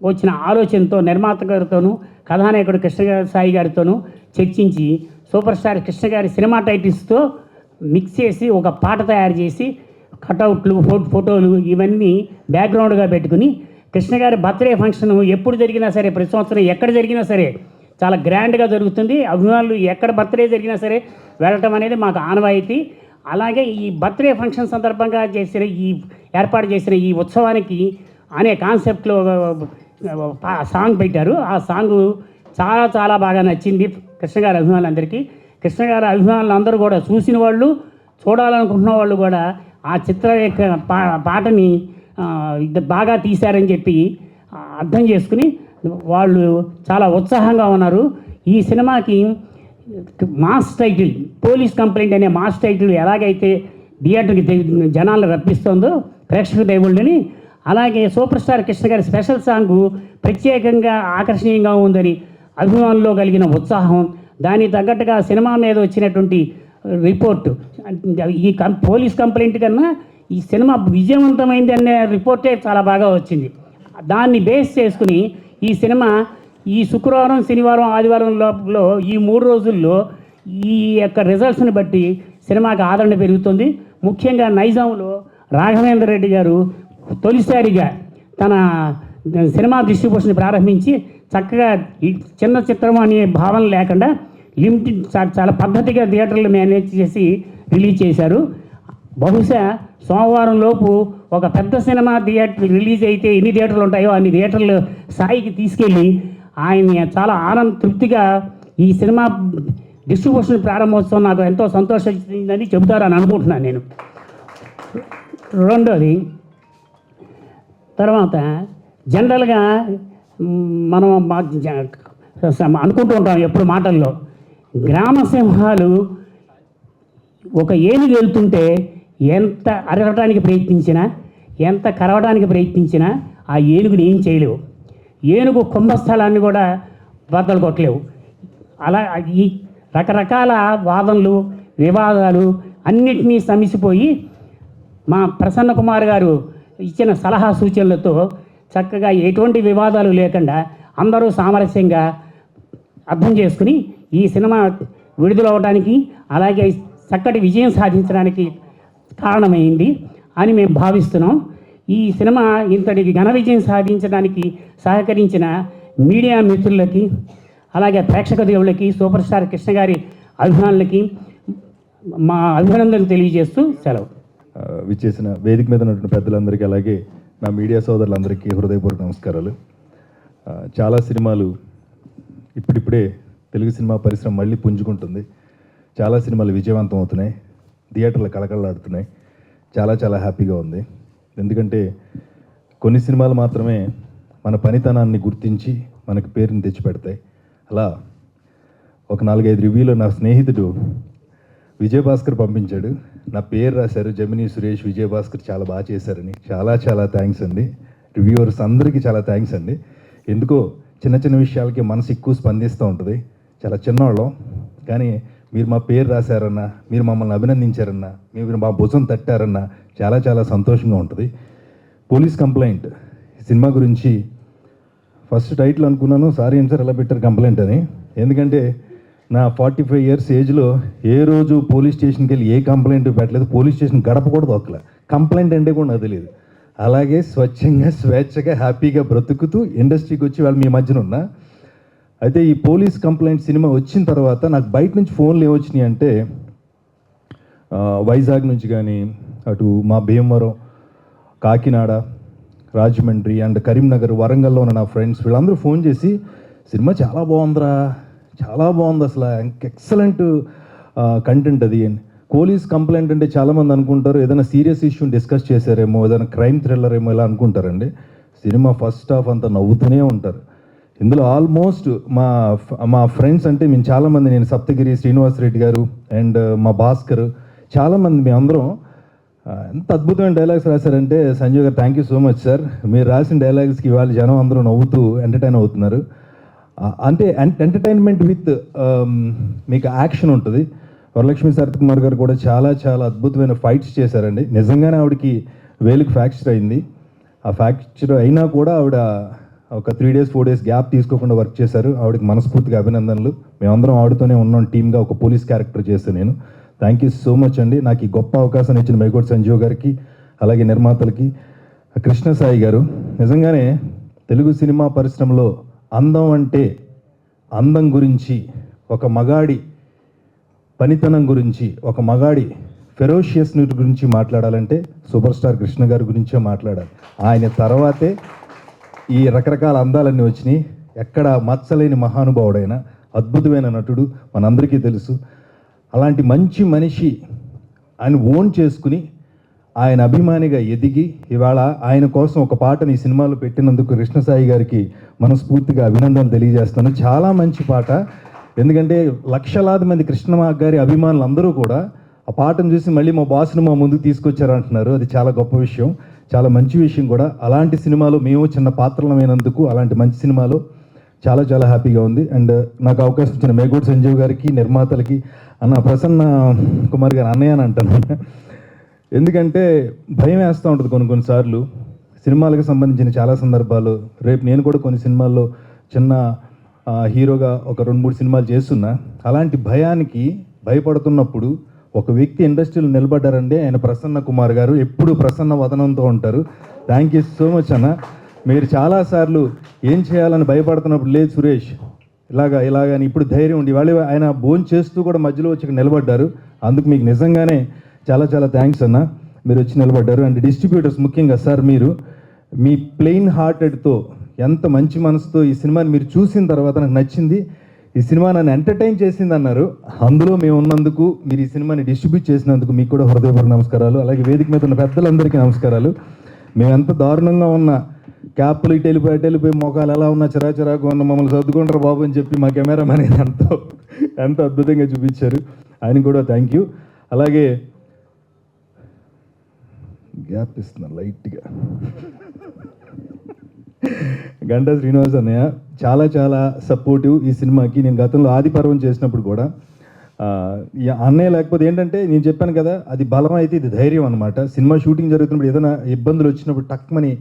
వచ్చిన ఆలోచనతో నిర్మాత గారితోనూ కథానాయకుడు సాయి గారితోనూ చర్చించి సూపర్ స్టార్ కృష్ణ గారి సినిమా టైటిల్స్తో మిక్స్ చేసి ఒక పాట తయారు చేసి కటౌట్లు, ఫోటోలు ఇవన్నీ బ్యాక్గ్రౌండ్గా పెట్టుకుని కృష్ణ గారి బర్త్డే ఫంక్షన్ ఎప్పుడు జరిగినా సరే, ప్రతి సంవత్సరం ఎక్కడ జరిగినా సరే చాలా గ్రాండ్గా జరుగుతుంది. అభిమానులు ఎక్కడ బర్త్డే జరిగినా సరే వెళ్ళటం అనేది మాకు ఆనవాయితీ. అలాగే ఈ బర్త్డే ఫంక్షన్ సందర్భంగా ఏర్పాటు చేసిన ఈ ఉత్సవానికి అనే కాన్సెప్ట్లో సాంగ్ పెట్టారు. ఆ సాంగ్ చాలా చాలా బాగా నచ్చింది కృష్ణగారి అభిమానులందరికీ. కృష్ణగారి అభిమానులు అందరూ కూడా, చూసిన వాళ్ళు, చూడాలనుకుంటున్న వాళ్ళు కూడా ఆ చిత్ర యొక్క పాటని బాగా తీశారని చెప్పి అర్థం చేసుకుని వాళ్ళు చాలా ఉత్సాహంగా ఉన్నారు. ఈ సినిమాకి మాస్ టైటిల్, పోలీస్ కంప్లైంట్ అనే మాస్ టైటిల్ ఎలాగైతే థియేటర్కి జనాలను రప్పిస్తుందో ప్రేక్షక దేవుళ్ళని, అలాగే సూపర్ స్టార్ కృష్ణ గారి స్పెషల్ సాంగ్ ప్రత్యేకంగా ఆకర్షణీయంగా ఉందని అభిమానుల్లో కలిగిన ఉత్సాహం, దానికి తగ్గట్టుగా సినిమా మీద వచ్చినటువంటి రిపోర్టు, ఈ పోలీస్ కంప్లైంట్ కన్నా ఈ సినిమా విజయవంతమైంది అనే రిపోర్టే చాలా బాగా వచ్చింది. దాన్ని బేస్ చేసుకుని ఈ సినిమా ఈ శుక్రవారం, శనివారం, ఆదివారం లోపల ఈ 3 రోజుల్లో ఈ యొక్క రిజల్ట్స్ని బట్టి సినిమాకి ఆదరణ పెరుగుతుంది. ముఖ్యంగా నైజాంలో రాఘవేంద్ర రెడ్డి గారు తొలిసారిగా తన సినిమా డిస్ట్రిబ్యూషన్ ప్రారంభించి చక్కగా ఈ చిన్న చిత్రం అనే భావన లేకుండా లిమిటెడ్ చాలా పద్ధతిగా థియేటర్లు మేనేజ్ చేసి రిలీజ్ చేశారు. బహుశా సోమవారం లోపు ఒక పెద్ద సినిమా థియేటర్ రిలీజ్ అయితే ఎన్ని థియేటర్లు ఉంటాయో అన్ని థియేటర్లు స్థాయికి తీసుకెళ్ళి ఆయన చాలా తృప్తిగా ఈ సినిమా డిస్ట్రిబ్యూషన్ ప్రారంభోత్సవం నాకు ఎంతో సంతోషించిందని చెబుతారని అనుకుంటున్నాను నేను. రెండోది, తర్వాత జనరల్గా మనం అనుకుంటూ ఉంటాం ఎప్పుడు మాటల్లో, గ్రామ సింహాలు ఒక ఏనుగు వెళ్తుంటే ఎంత అరగటానికి ప్రయత్నించినా, ఎంత కరవడానికి ప్రయత్నించినా ఆ ఏనుగుని ఏం చేయలేవు. ఏనుగు కుంభస్థలాన్ని కూడా బద్దలు కొట్టలేవు. అలా ఈ రకరకాల వాదనలు, వివాదాలు అన్నిటినీ సమిసిపోయి మా ప్రసన్న కుమార్ గారు ఇచ్చిన సలహా సూచనలతో చక్కగా ఎటువంటి వివాదాలు లేకుండా అందరూ సామరస్యంగా అర్థం చేసుకుని ఈ సినిమా విడుదలవడానికి, అలాగే చక్కటి విజయం సాధించడానికి కారణమైంది అని మేము భావిస్తున్నాం. ఈ సినిమా ఇంతటి ఘన విజయం సాధించడానికి సహకరించిన మీడియా మిత్రులకి, అలాగే ప్రేక్షక దేవుళ్ళకి, సూపర్ స్టార్ కృష్ణ గారి అభిమానులకి మా అభినందనలు తెలియజేస్తూ సెలవు. విచ్చేసిన వేదిక మీద ఉన్నటువంటి పెద్దలందరికీ, అలాగే నా మీడియా సోదరులందరికీ హృదయపూర్వక నమస్కారాలు. చాలా సినిమాలు ఇప్పుడిప్పుడే తెలుగు సినిమా పరిశ్రమ మళ్ళీ పుంజుకుంటుంది. చాలా సినిమాలు విజయవంతం అవుతున్నాయి, థియేటర్లు కళకళలాడుతున్నాయి. చాలా చాలా హ్యాపీగా ఉంది. ఎందుకంటే కొన్ని సినిమాలు మాత్రమే మన పనితనాన్ని గుర్తించి మనకు పేరుని తెచ్చిపెడతాయి. అలా ఒక 4-5 రివ్యూలో నా స్నేహితుడు విజయభాస్కర్ పంపించాడు, నా పేరు రాశారు జమినీ సురేష్ విజయభాస్కర్ చాలా బాగా చేశారని. చాలా చాలా థ్యాంక్స్ అండి. రివ్యూవర్స్ అందరికీ చాలా థ్యాంక్స్ అండి. ఎందుకో చిన్న చిన్న విషయాలకి మనసు ఎక్కువ స్పందిస్తూ ఉంటుంది. చాలా చిన్నవాళ్ళం కానీ మీరు మా పేరు రాశారన్నా, మీరు మమ్మల్ని అభినందించారన్నా, మీరు మా భుజం తట్టారన్నా చాలా చాలా సంతోషంగా ఉంటుంది. పోలీస్ కంప్లైంట్ సినిమా గురించి ఫస్ట్ టైటిల్ అనుకున్నాను, సారీ ఏం సార్ ఎలా పెట్టారు కంప్లైంట్ అని. ఎందుకంటే నా 45 ఇయర్స్ ఏజ్లో ఏ రోజు పోలీస్ స్టేషన్కి వెళ్ళి ఏ కంప్లైంట్ పెట్టలేదు, పోలీస్ స్టేషన్ గడప కూడా దొక్కలే. కంప్లైంట్ అంటే కూడా నాకు తెలియదు. అలాగే స్వచ్ఛంగా స్వేచ్ఛగా హ్యాపీగా బ్రతుకుతూ ఇండస్ట్రీకి వచ్చి వాళ్ళు మీ మధ్యన ఉన్నా. అయితే ఈ పోలీస్ కంప్లైంట్ సినిమా వచ్చిన తర్వాత నాకు బయట నుంచి ఫోన్లు ఏమొచ్చినాయి అంటే వైజాగ్ నుంచి కానీ అటు మా భీమవరం, కాకినాడ, రాజమండ్రి అండ్ కరీంనగర్, వరంగల్లో ఉన్న నా ఫ్రెండ్స్ వీళ్ళందరూ ఫోన్ చేసి సినిమా చాలా బాగుందిరా, చాలా బాగుంది, అసలు ఎక్సలెంట్ కంటెంట్ అది. పోలీస్ కంప్లైంట్ అంటే చాలామంది అనుకుంటారు ఏదైనా సీరియస్ ఇష్యూని డిస్కస్ చేశారేమో, ఏదైనా క్రైమ్ థ్రిల్లర్ ఏమో ఇలా అనుకుంటారండి. సినిమా ఫస్ట్ హాఫ్ అంతా నవ్వుతూనే ఉంటారు. ఇందులో ఆల్మోస్ట్ మా ఫ్రెండ్స్ అంటే మేము చాలామంది, నేను సప్తగిరి శ్రీనివాసరెడ్డి గారు అండ్ మా భాస్కర్, చాలామంది మేము అందరం ఎంత అద్భుతమైన డైలాగ్స్ రాశారంటే సంజయ్ గారు thank you so much sir. మీరు రాసిన డైలాగ్స్కి ఇవాళ జనం అందరూ నవ్వుతూ ఎంటర్టైన్ అవుతున్నారు. అంటే ఎంటర్టైన్మెంట్ విత్ మీకు యాక్షన్ ఉంటుంది. వరలక్ష్మి శరత్కుమార్ గారు కూడా చాలా చాలా అద్భుతమైన ఫైట్స్ చేశారండి. నిజంగానే ఆవిడకి వేలుకి ఫ్రాక్చర్ అయింది. ఆ ఫ్రాక్చర్ అయినా కూడా ఆవిడ ఒక 3 days 4 days గ్యాప్ తీసుకోకుండా వర్క్ చేశారు. ఆవిడకి మనస్ఫూర్తిగా అభినందనలు. మేమందరం ఆవిడతోనే ఉన్నాం టీమ్గా, ఒక పోలీస్ క్యారెక్టర్ చేశాను నేను. థ్యాంక్ యూ సో మచ్ అండి. నాకు ఈ గొప్ప అవకాశాన్ని ఇచ్చిన మేకోటి సంజీవ్ గారికి, అలాగే నిర్మాతలకి, కృష్ణ సాయి గారు. నిజంగానే తెలుగు సినిమా పరిశ్రమలో అందం అంటే, అందం గురించి, ఒక మగాడి పనితనం గురించి, ఒక మగాడి ఫెరోషియస్నెస్ గురించి మాట్లాడాలంటే సూపర్ స్టార్ కృష్ణ గారి గురించే మాట్లాడాలి. ఆయన తర్వాతే ఈ రకరకాల అందాలన్నీ వచ్చినాయి. ఎక్కడ మచ్చలేని మహానుభావుడైన అద్భుతమైన నటుడు, మనందరికీ తెలుసు. అలాంటి మంచి మనిషి ఆయన ఓన్ చేసుకుని ఆయన అభిమానిగా ఎదిగి ఇవాళ ఆయన కోసం ఒక పాటని ఈ సినిమాలో పెట్టినందుకు కృష్ణసాయి గారికి మనస్ఫూర్తిగా అభినందనలు తెలియజేస్తాను. చాలా మంచి పాట. ఎందుకంటే లక్షలాది మంది కృష్ణ గారి అభిమానులు అందరూ కూడా ఆ పాటను చూసి మళ్ళీ మా బాస్ను మా ముందుకు తీసుకొచ్చారంటున్నారు. అది చాలా గొప్ప విషయం, చాలా మంచి విషయం కూడా. అలాంటి సినిమాలో మేము చిన్న పాత్రలమైనందుకు, అలాంటి మంచి సినిమాలో చాలా చాలా హ్యాపీగా ఉంది. అండ్ నాకు అవకాశం ఇచ్చిన మేకోటి సంజీవ్ గారికి, నిర్మాతలకి, అన్న ప్రసన్న కుమార్ గారు అన్నయ్య అని అంటాను. ఎందుకంటే భయం వేస్తూ ఉంటుంది కొన్నిసార్లు సినిమాలకు సంబంధించిన చాలా సందర్భాలు. రేపు నేను కూడా కొన్ని సినిమాల్లో చిన్న హీరోగా ఒక 2-3 సినిమాలు చేస్తున్నా. అలాంటి భయానికి భయపడుతున్నప్పుడు ఒక వ్యక్తి ఇండస్ట్రీలో నిలబడ్డారంటే ఆయన ప్రసన్న కుమార్ గారు. ఎప్పుడు ప్రసన్న వదనంతో ఉంటారు. థ్యాంక్ యూ సో మచ్ అన్న. మీరు చాలాసార్లు ఏం చేయాలని భయపడుతున్నప్పుడు లేదు సురేష్ ఇలాగని ఇప్పుడు ధైర్యం ఉండి వాళ్ళు ఆయన భోజనం చేస్తూ కూడా మధ్యలో వచ్చి నిలబడ్డారు. అందుకు మీకు నిజంగానే చాలా చాలా థ్యాంక్స్ అన్న, మీరు వచ్చి నిలబడ్డారు. అండ్ డిస్ట్రిబ్యూటర్స్ ముఖ్యంగా సార్, మీరు మీ ప్లెయిన్ హార్టెడ్తో, ఎంత మంచి మనసుతో ఈ సినిమాని మీరు చూసిన తర్వాత నాకు నచ్చింది, ఈ సినిమా నన్ను ఎంటర్టైన్ చేసింది అన్నారు. అందులో మేము ఉన్నందుకు, మీరు ఈ సినిమాని డిస్ట్రిబ్యూట్ చేసినందుకు మీకు కూడా హృదయపూర్వక నమస్కారాలు. అలాగే వేదిక మీద ఉన్న పెద్దలందరికీ నమస్కారాలు. మేము ఎంత దారుణంగా ఉన్న క్యాప్లు ఇటు వెళ్ళిపోయి మొఖాలు ఎలా ఉన్నా చిరాకు ఉన్న మమ్మల్ని సర్దుకుంటారు బాబు అని చెప్పి మా కెమెరామెన్ ఎంతో అద్భుతంగా చూపించారు. ఆయన కూడా థ్యాంక్ యూ. అలాగే గ్యాప్ ఇస్తున్నా లైట్గా, గంటా శ్రీనివాస్ అన్నయ్య చాలా చాలా సపోర్టివ్ ఈ సినిమాకి. నేను గతంలో ఆదిపర్వం చేసినప్పుడు కూడా అన్నయ్య లేకపోతే ఏంటంటే నేను చెప్పాను కదా, అది బలం అయితే ఇది ధైర్యం అనమాట. సినిమా షూటింగ్ జరుగుతున్నప్పుడు ఏదైనా ఇబ్బందులు వచ్చినప్పుడు టక్మని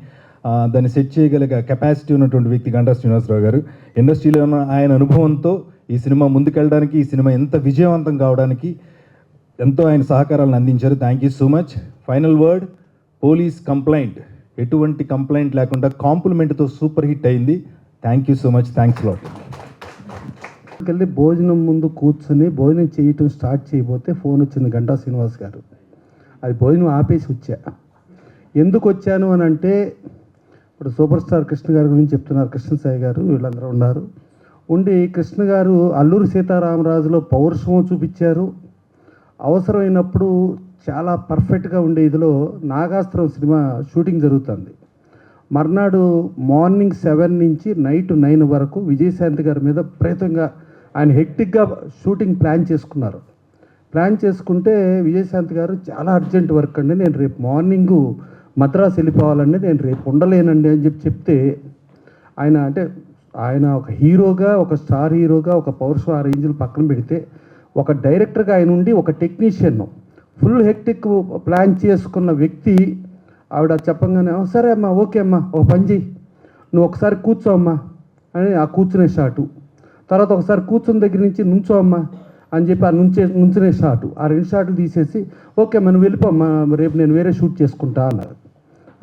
దాన్ని సెట్ చేయగలిగే కెపాసిటీ ఉన్నటువంటి వ్యక్తి గంటా శ్రీనివాసరావు గారు. ఇండస్ట్రీలో ఉన్న ఆయన అనుభవంతో ఈ సినిమా ముందుకెళ్ళడానికి, ఈ సినిమా ఎంత విజయవంతం కావడానికి ఎంతో ఆయన సహకారాలను అందించారు. Thank you so much. Final word, police complaint ఎటువంటి కంప్లైంట్ లేకుండా కాంప్లిమెంట్తో సూపర్ హిట్ అయింది. Thank you so much. Thanks lot. వెళ్ళి భోజనం ముందు కూర్చుని భోజనం చేయటం స్టార్ట్ చేయబోతే ఫోన్ వచ్చింది గంటా శ్రీనివాస్ గారు. అది భోజనం ఆపేసి వచ్చా. ఎందుకు వచ్చాను అని అంటే, ఇప్పుడు సూపర్ స్టార్ కృష్ణ గారి గురించి చెప్తున్నారు, కృష్ణ సాయి గారు వీళ్ళందరూ ఉన్నారు. ఉండి కృష్ణ గారు అల్లూరి సీతారామరాజులో పౌరుషం చూపించారు. అవసరమైనప్పుడు చాలా పర్ఫెక్ట్గా ఉండే ఇదిలో నాగాస్త్రం సినిమా షూటింగ్ జరుగుతుంది. మర్నాడు మార్నింగ్ 7 నుంచి నైట్ 9 వరకు విజయశాంతి గారి మీద విపరీతంగా ఆయన హెక్టిక్గా షూటింగ్ ప్లాన్ చేసుకున్నారు. ప్లాన్ చేసుకుంటే విజయశాంతి గారు చాలా అర్జెంట్ వర్క్ అండి, నేను రేపు మార్నింగు మద్రాసు వెళ్ళిపోవాలండి, నేను రేపు ఉండలేనండి అని చెప్తే ఆయన ఒక హీరోగా, ఒక స్టార్ హీరోగా, ఒక పౌరుషం ఆ రేంజ్లు పక్కన పెడితే ఒక డైరెక్టర్గా ఆయన ఉండి ఒక టెక్నీషియన్ ఫుల్ హెక్టిక్ ప్లాన్ చేసుకున్న వ్యక్తి ఆవిడ చెప్పంగానే సరే అమ్మా, ఓకే అమ్మా, ఒక పని చెయ్యి, నువ్వు ఒకసారి కూర్చో అమ్మా అని ఆ కూర్చునే షాటు, తర్వాత ఒకసారి కూర్చున్న దగ్గర నుంచి నుంచో అమ్మా అని చెప్పి ఆ నుంచునే షాటు, ఆ 2 షాట్లు తీసేసి ఓకే అమ్మా నువ్వు వెళ్ళిపోమ్మా, రేపు నేను వేరే షూట్ చేసుకుంటా అన్నారు.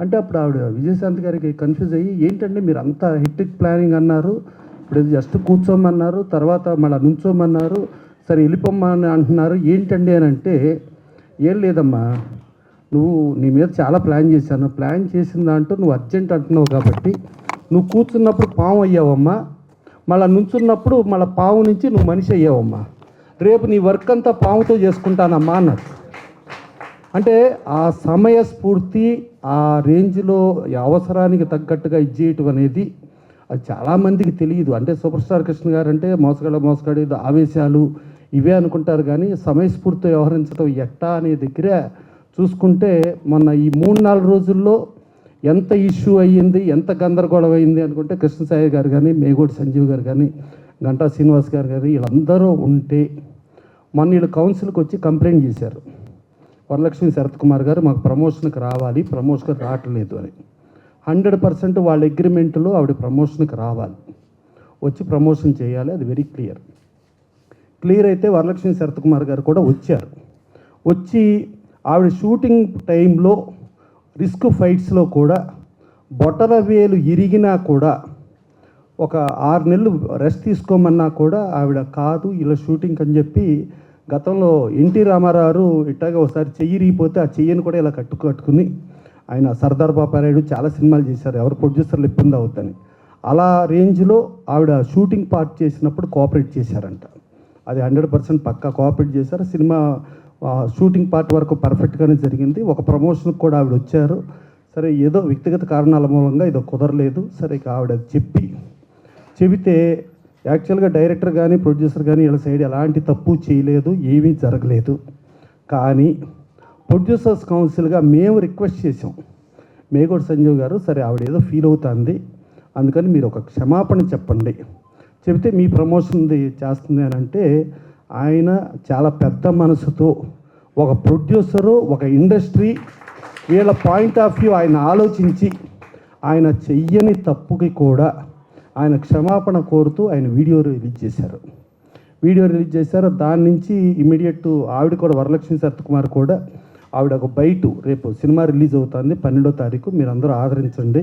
అంటే అప్పుడు ఆవిడ విజయశాంతి గారికి కన్ఫ్యూజ్ అయ్యి, ఏంటంటే మీరు అంత హెక్టిక్ ప్లానింగ్ అన్నారు, ఇప్పుడు జస్ట్ కూర్చోమన్నారు, తర్వాత మళ్ళీ నుంచోమన్నారు, సరే వెళ్ళిపోమ్మని అంటున్నారు, ఏంటండి అని అంటే, ఏం లేదమ్మా, నీ మీద చాలా ప్లాన్ చేశాను, ప్లాన్ చేసిన దాంట్లో నువ్వు అర్జెంట్ అంటున్నావు కాబట్టి నువ్వు కూర్చున్నప్పుడు పాము అయ్యావమ్మా, మళ్ళీ నుంచున్నప్పుడు మళ్ళీ పాము నుంచి నువ్వు మనిషి అయ్యావమ్మా, రేపు నీ వర్క్ అంతా పాముతో చేసుకుంటానమ్మా అన్నారు. అంటే ఆ సమయస్ఫూర్తి, ఆ రేంజ్లో అవసరానికి తగ్గట్టుగా ఇచ్చేయటం అనేది అది చాలామందికి తెలియదు. అంటే సూపర్ స్టార్ కృష్ణ గారు అంటే మోసగాడు ఆవేశాలు ఇవే అనుకుంటారు, కానీ సమయస్ఫూర్తితో వ్యవహరించడం ఎట్టా అనే దగ్గర చూసుకుంటే మొన్న ఈ 3-4 రోజుల్లో ఎంత ఇష్యూ అయ్యింది, ఎంత గందరగోళం అయింది అనుకుంటే కృష్ణసాయి గారు కానీ, మేగోడి సంజీవ్ గారు కానీ, గంటా శ్రీనివాస్ గారు కానీ వీళ్ళందరూ ఉంటే మొన్న వీళ్ళు కౌన్సిల్కి వచ్చి కంప్లైంట్ చేశారు, వరలక్ష్మి శరత్ కుమార్ గారు మాకు ప్రమోషన్కి రావాలి, ప్రమోషన్కి రావట్లేదు అని. 100% వాళ్ళ అగ్రిమెంట్లో ఆవిడ ప్రమోషన్కి రావాలి, వచ్చి ప్రమోషన్ చేయాలి, అది వెరీ క్లియర్ అయితే వరలక్ష్మి శరత్ కుమార్ గారు కూడా వచ్చారు. వచ్చి ఆవిడ షూటింగ్ టైంలో రిస్క్ ఫైట్స్లో కూడా బొటన వేలు ఇరిగినా కూడా ఒక 6 నెలలు రెస్ట్ తీసుకోమన్నా కూడా ఆవిడ కాదు ఇలా షూటింగ్ అని చెప్పి, గతంలో ఎన్టీ రామారావు ఇట్టాగా ఒకసారి చెయ్యి ఇరిగిపోతే ఆ చెయ్యిని కూడా ఇలా కట్టుకుని ఆయన సర్దార్ పాపారాయుడు చాలా సినిమాలు చేశారు, ఎవరు ప్రొడ్యూసర్లు ఇబ్బంది అవుతుందని, అలా రేంజ్లో ఆవిడ షూటింగ్ పార్ట్ చేసినప్పుడు కోఆపరేట్ చేశారంట. అది 100% పక్కా కోఆపరేట్ చేశారు. సినిమా షూటింగ్ పార్ట్ వరకు పర్ఫెక్ట్గానే జరిగింది. ఒక ప్రమోషన్కి కూడా ఆవిడ వచ్చారు. సరే ఏదో వ్యక్తిగత కారణాల మూలంగా ఇదో కుదరలేదు. సరే ఇక ఆవిడ చెబితే యాక్చువల్గా డైరెక్టర్ కానీ ప్రొడ్యూసర్ కానీ వీళ్ళ సైడ్ ఎలాంటి తప్పు చేయలేదు, ఏమీ జరగలేదు. కానీ ప్రొడ్యూసర్స్ కౌన్సిల్గా మేము రిక్వెస్ట్ చేసాం, మేగోడి సంజీవ్ గారు సరే ఆవిడ ఏదో ఫీల్ అవుతుంది, అందుకని మీరు ఒక క్షమాపణ చెప్పండి, చెబితే మీ ప్రమోషన్ చేస్తుంది అని అంటే, ఆయన చాలా పెద్ద మనసుతో ఒక ప్రొడ్యూసరు, ఒక ఇండస్ట్రీ వీళ్ళ పాయింట్ ఆఫ్ వ్యూ ఆయన ఆలోచించి ఆయన చెయ్యని తప్పుకి కూడా ఆయన క్షమాపణ కోరుతూ ఆయన వీడియో రిలీజ్ చేశారు. దాని నుంచి ఇమీడియట్ ఆవిడ కూడా వరలక్ష్మి శరత్ కుమార్ కూడా ఆవిడ ఒక బయట రేపు సినిమా రిలీజ్ అవుతుంది 12వ తారీఖు, మీరు అందరూ ఆదరించండి,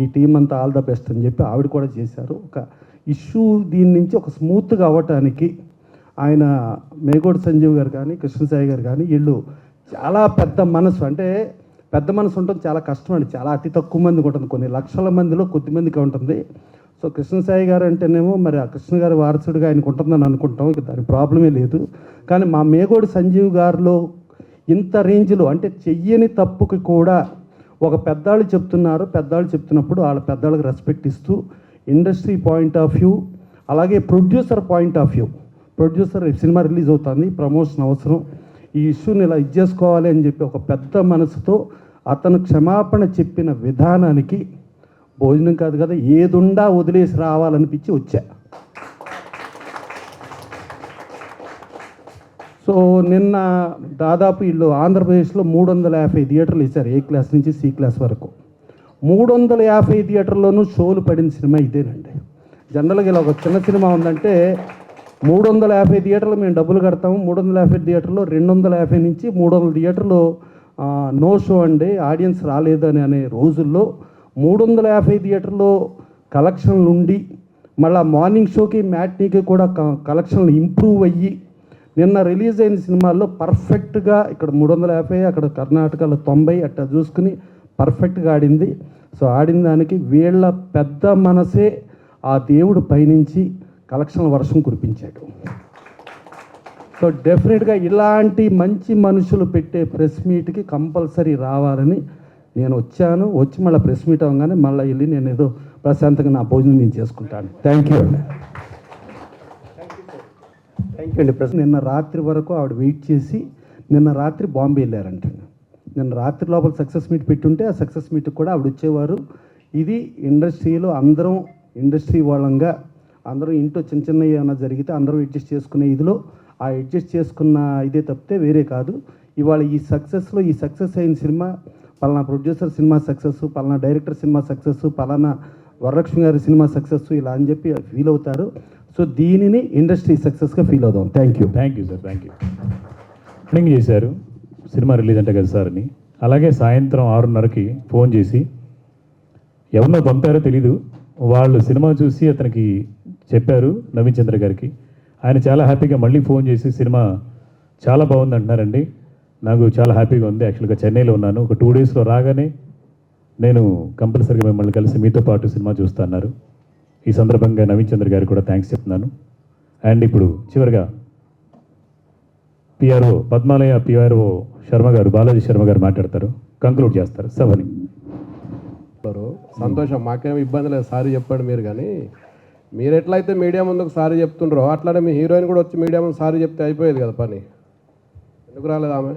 ఈ టీం అంతా ఆల్ ద బెస్ట్ అని చెప్పి ఆవిడ కూడా చేశారు. ఒక ఇష్యూ దీని నుంచి ఒక స్మూత్గా అవ్వటానికి ఆయన మేగోడి సంజీవ్ గారు కానీ కృష్ణసాయి గారు కానీ వీళ్ళు చాలా పెద్ద మనసు, అంటే పెద్ద మనసు ఉంటుంది చాలా కష్టం అండి, చాలా అతి తక్కువ మందికి ఉంటుంది, కొన్ని లక్షల మందిలో కొద్దిమందికి ఉంటుంది. సో కృష్ణసాయి గారు అంటేనేమో మరి ఆ కృష్ణ గారి వారసుడిగా ఆయనకు ఉంటుందని అనుకుంటాం, ఇక దాని ప్రాబ్లమే లేదు. కానీ మా మేగోడి సంజీవ్ గారిలో ఇంత రేంజ్లో అంటే చెయ్యని తప్పుకి కూడా ఒక పెద్దవాళ్ళు చెప్తున్నప్పుడు వాళ్ళ పెద్దవాళ్ళకి రెస్పెక్ట్ ఇస్తూ ఇండస్ట్రీ పాయింట్ ఆఫ్ వ్యూ, అలాగే producer point of view, producer cinema release అవుతుంది, ప్రమోషన్ అవసరం, ఈ ఇష్యూని ఇలా చేసుకోవాలి అని చెప్పి ఒక పెద్ద మనసుతో అతను క్షమాపణ చెప్పిన విధానానికి భోజనం కాదు కదా ఏదుండా వదిలేసి రావాలనిపించి వచ్చా. సో నిన్న దాదాపు వీళ్ళు ఆంధ్రప్రదేశ్లో 350 థియేటర్లు ఇచ్చారు, ఏ క్లాస్ నుంచి సి క్లాస్ వరకు. 350 థియేటర్లోనూ షోలు పడిన సినిమా ఇదేనండి. జనరల్గా ఇలా ఒక చిన్న సినిమా ఉందంటే 350 థియేటర్లు మేము డబ్బులు కడతాము, 350 థియేటర్లో 250 నుంచి 300 థియేటర్లు నో షో అండి, ఆడియన్స్ రాలేదు అనే రోజుల్లో 350 థియేటర్లో కలెక్షన్లు ఉండి మళ్ళీ మార్నింగ్ షోకి మ్యాట్నీకి కూడా కలెక్షన్లు ఇంప్రూవ్ అయ్యి నిన్న రిలీజ్ అయిన సినిమాల్లో పర్ఫెక్ట్గా ఇక్కడ 350, అక్కడ కర్ణాటకలో 90 అట్లా చూసుకుని పర్ఫెక్ట్గా ఆడింది. సో ఆడిన దానికి వీళ్ళ పెద్ద మనసే ఆ దేవుడు పైనుంచి కలెక్షన్ల వర్షం కురిపించాడు. సో డెఫినెట్గా ఇలాంటి మంచి మనుషులు పెట్టే ప్రెస్ మీట్కి కంపల్సరీ రావాలని నేను వచ్చి మళ్ళీ ప్రెస్ మీట్ అవ్వగానే మళ్ళీ వెళ్ళి నేను ఏదో ప్రశాంతంగా నా భోజనం నేను చేసుకుంటాను. థ్యాంక్ యూ అండి. థ్యాంక్ యూ అండి. నిన్న రాత్రి వరకు ఆవిడ వెయిట్ చేసి నిన్న రాత్రి బాంబే వెళ్ళారంట. నిన్న రాత్రి లోపల సక్సెస్ మీట్ పెట్టుంటే ఆ సక్సెస్ మీట్కి కూడా ఆవిడ వచ్చేవారు. ఇది ఇండస్ట్రీలో అందరం ఇండస్ట్రీ వాళ్ళంగా అందరూ ఇంట్లో చిన్న చిన్న ఏమైనా జరిగితే అందరం అడ్జస్ట్ చేసుకునే ఇదిలో ఆ అడ్జస్ట్ చేసుకున్న ఇదే తప్పితే వేరే కాదు. ఇవాళ ఈ సక్సెస్ అయిన సినిమా పలానా ప్రొడ్యూసర్ సినిమా సక్సెస్, పలానా డైరెక్టర్ సినిమా సక్సెస్, పలానా వరలక్ష్మి గారి సినిమా సక్సెస్ ఇలా అని చెప్పి ఫీల్ అవుతారు. సో దీనిని ఇండస్ట్రీ సక్సెస్గా ఫీల్ అవుదాం. Thank you sir, thank you. Morning చేశారు సినిమా రిలీజ్ అంటే కదా సార్ అని. అలాగే సాయంత్రం 6:30కి ఫోన్ చేసి ఎవరినో పంపారో తెలీదు, వాళ్ళు సినిమా చూసి అతనికి చెప్పారు నవీన్ చంద్ర గారికి. ఆయన చాలా హ్యాపీగా మళ్ళీ ఫోన్ చేసి సినిమా చాలా బాగుంది అంటున్నారండి, నాకు చాలా హ్యాపీగా ఉంది, యాక్చువల్గా చెన్నైలో ఉన్నాను, ఒక 2 డేస్లో రాగానే నేను కంపల్సరీగా మిమ్మల్ని కలిసి మీతో పాటు సినిమా చూస్తా అన్నారు. ఈ సందర్భంగా నవీన్ చంద్ర గారికి కూడా థ్యాంక్స్ చెప్తున్నాను. అండ్ ఇప్పుడు చివరిగా పిఆర్ఓ పద్మాలయ పిఆర్ఓ శర్మ గారు, బాలాజీ శర్మ గారు మాట్లాడతారు, కంక్లూడ్ చేస్తారు సభని. సంతోషం, మాకేం ఇబ్బంది లేదు, సారీ చెప్పాడు మీరు. కానీ మీరు ఎట్లయితే మీడియా ముందుకు సారీ చెప్తుండ్రో అట్లానే మీ హీరోయిన్ కూడా వచ్చి మీడియా ముందు సారీ చెప్తే అయిపోయేది కదా పని. ఎందుకు రాలేదు ఆమె?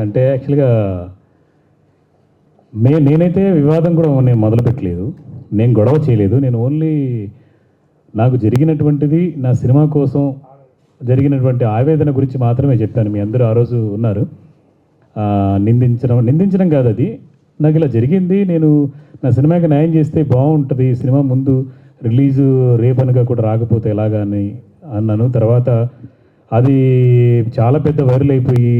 అంటే యాక్చువల్గా నేనైతే వివాదం కూడా నేను మొదలుపెట్టలేదు, నేను గొడవ చేయలేదు. నేను ఓన్లీ నాకు జరిగినటువంటిది, నా సినిమా కోసం జరిగినటువంటి ఆవేదన గురించి మాత్రమే చెప్పాను. మీ అందరూ ఆ రోజు ఉన్నారు. నిందించడం కాదు, అది నాకు ఇలా జరిగింది, నేను నా సినిమాకి న్యాయం చేస్తే బాగుంటుంది, సినిమా ముందు రిలీజు రేపనగా కూడా రాకపోతే ఎలాగా అని అన్నాను. తర్వాత అది చాలా పెద్ద వైరల్ అయిపోయి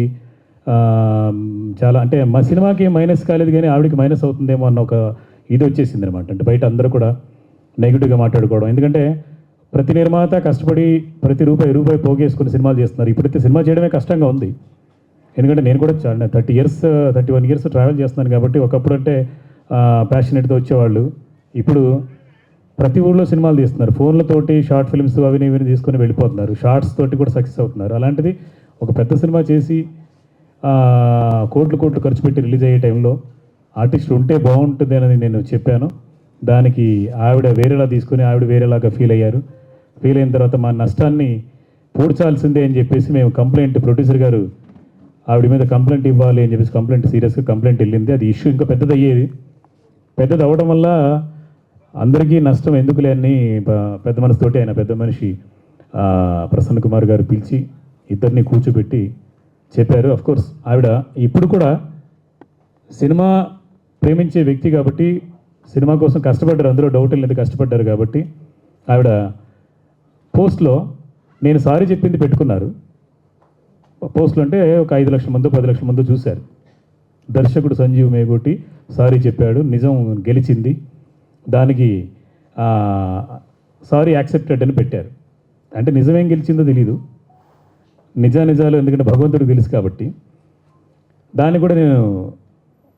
చాలా, అంటే మా సినిమాకి ఏం మైనస్ కాలేదు కానీ ఆవిడకి మైనస్ అవుతుందేమో అన్న ఒక ఇది వచ్చేసింది అనమాట. అంటే బయట అందరూ కూడా నెగిటివ్గా మాట్లాడుకోవడం. ఎందుకంటే ప్రతి నిర్మాత కష్టపడి ప్రతి రూపాయి పోగేసుకుని సినిమాలు చేస్తున్నారు. ఇప్పుడైతే సినిమా చేయడమే కష్టంగా ఉంది. ఎందుకంటే నేను కూడా 31 ఇయర్స్ ట్రావెల్ చేస్తున్నాను కాబట్టి ఒకప్పుడు అంటే ప్యాషనెట్తో వచ్చేవాళ్ళు, ఇప్పుడు ప్రతి ఊళ్ళో సినిమాలు తీస్తున్నారు. ఫోన్లతోటి షార్ట్ ఫిల్మ్స్ అవి ఇవి తీసుకొని వెళ్ళిపోతున్నారు. షార్ట్స్ తోటి కూడా సక్సెస్ అవుతున్నారు. అలాంటిది ఒక పెద్ద సినిమా చేసి కోట్లు ఖర్చు పెట్టి రిలీజ్ అయ్యే టైంలో ఆర్టిస్ట్ ఉంటే బాగుంటుంది అని నేను చెప్పాను. దానికి ఆవిడ వేరేలా తీసుకుని ఆవిడ వేరేలాగా ఫీల్ అయ్యారు. ఫీల్ అయిన తర్వాత మా నష్టాన్ని పూడ్చాల్సిందే అని చెప్పేసి మేము ప్రొడ్యూసర్ గారు ఆవిడ మీద కంప్లైంట్ ఇవ్వాలి అని చెప్పేసి సీరియస్గా కంప్లైంట్ వెళ్ళింది. అది ఇష్యూ ఇంకా పెద్దది అయ్యేది. పెద్దది అవ్వడం వల్ల అందరికీ నష్టం ఎందుకులే అని పెద్ద మనసుతోటి ఆయన పెద్ద మనిషి ప్రసన్న కుమార్ గారు పిలిచి ఇద్దరిని కూర్చోబెట్టి చెప్పారు. అఫ్కోర్స్ ఆవిడ ఇప్పుడు కూడా సినిమా ప్రేమించే వ్యక్తి కాబట్టి సినిమా కోసం కష్టపడ్డారు, అందులో డౌట్ లేదు, కష్టపడ్డారు కాబట్టి ఆవిడ పోస్ట్లో నేను సారీ చెప్పింది పెట్టుకున్నారు. పోస్టులు అంటే ఒక 5 లక్షల మంది 10 లక్షల మంది చూశారు. దర్శకుడు సంజీవ్ మేగోటి సారీ చెప్పాడు, నిజం గెలిచింది, దానికి సారీ యాక్సెప్టెడ్ అని పెట్టారు. అంటే నిజమేం గెలిచిందో తెలీదు, నిజాలు ఎందుకంటే భగవంతుడికి తెలుసు కాబట్టి దాన్ని కూడా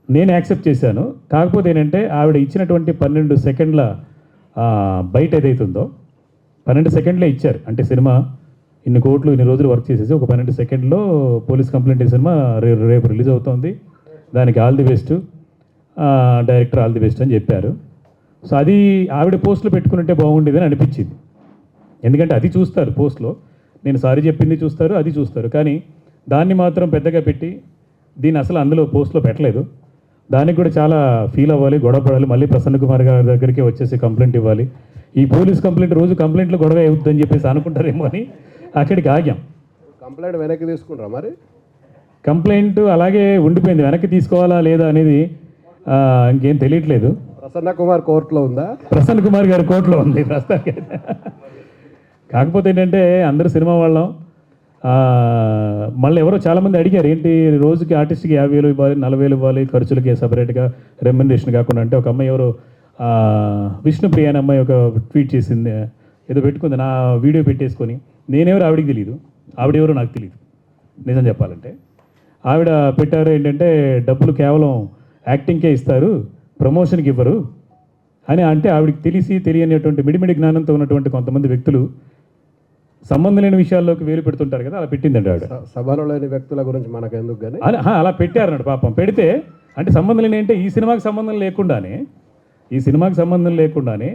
నేను యాక్సెప్ట్ చేశాను. కాకపోతే ఏంటంటే ఆవిడ ఇచ్చినటువంటి 12 సెకండ్ల బయట ఏదైతుందో 12 సెకండ్లే ఇచ్చారు. అంటే సినిమా ఇన్ని కోట్లు ఇన్ని రోజులు వర్క్ చేసేసి ఒక 12 సెకండ్లో పోలీస్ కంప్లైంట్ సినిమా రేపు రిలీజ్ అవుతుంది, దానికి all the best director all the best అని చెప్పారు. సో అది ఆవిడ పోస్టులో పెట్టుకుంటే బాగుండేదని అనిపించింది. ఎందుకంటే అది చూస్తారు పోస్ట్లో, నేను సారీ చెప్పింది చూస్తారు, అది చూస్తారు. కానీ దాన్ని మాత్రం పెద్దగా పెట్టి దీన్ని అసలు అందులో పోస్ట్లో పెట్టలేదు. దానికి కూడా చాలా ఫీల్ అవ్వాలి, గొడవ పడాలి, మళ్ళీ ప్రసన్న కుమార్ గారి దగ్గరికి వచ్చేసి కంప్లైంట్ ఇవ్వాలి. ఈ పోలీస్ కంప్లైంట్ రోజు కంప్లైంట్లో గొడవ అవుతుందని చెప్పేసి అనుకుంటారేమో అని అక్కడికి ఆగాం. కంప్లైంట్ వెనక్కి తీసుకుంటారా మరి? కంప్లైంట్ అలాగే ఉండిపోయింది, వెనక్కి తీసుకోవాలా లేదా అనేది ఇంకేం తెలియట్లేదు. ప్రసన్న కుమార్ కోర్టులో ఉందా? ప్రసన్న కుమార్ గారి కోర్టులో ఉంది ప్రస్తుతానికి. కాకపోతే ఏంటంటే అందరూ సినిమా వాళ్ళం, మళ్ళీ ఎవరో చాలామంది అడిగారు ఏంటి రోజుకి ఆర్టిస్ట్కి 50,000 ఇవ్వాలి, 40,000 ఇవ్వాలి, ఖర్చులకి సపరేట్గా రెమ్యునరేషన్ కాకుండా. అంటే ఒక అమ్మాయి ఎవరో విష్ణుప్రియ అనే అమ్మాయి ఒక ట్వీట్ చేసింది, ఏదో పెట్టుకుంది, నా వీడియో పెట్టేసుకొని. నేనెవరో ఆవిడకి తెలియదు, ఆవిడెవరో నాకు తెలియదు నిజం చెప్పాలంటే. ఆవిడ పెట్టారు ఏంటంటే డబ్బులు కేవలం యాక్టింగ్కే ఇస్తారు, ప్రమోషన్కి ఇవ్వరు అని. అంటే ఆవిడకి తెలియనిటువంటి మిడిమిడి జ్ఞానంతో ఉన్నటువంటి కొంతమంది వ్యక్తులు సంబంధం లేని విషయాల్లోకి వేలు పెడుతుంటారు కదా, అలా పెట్టిందండి ఆవిడ. సభలో లేని వ్యక్తుల గురించి మనకు ఎందుకు కానీ అలా పెట్టారన్నాడు పాపం. పెడితే అంటే సంబంధం ఏంటంటే ఈ సినిమాకి సంబంధం లేకుండానే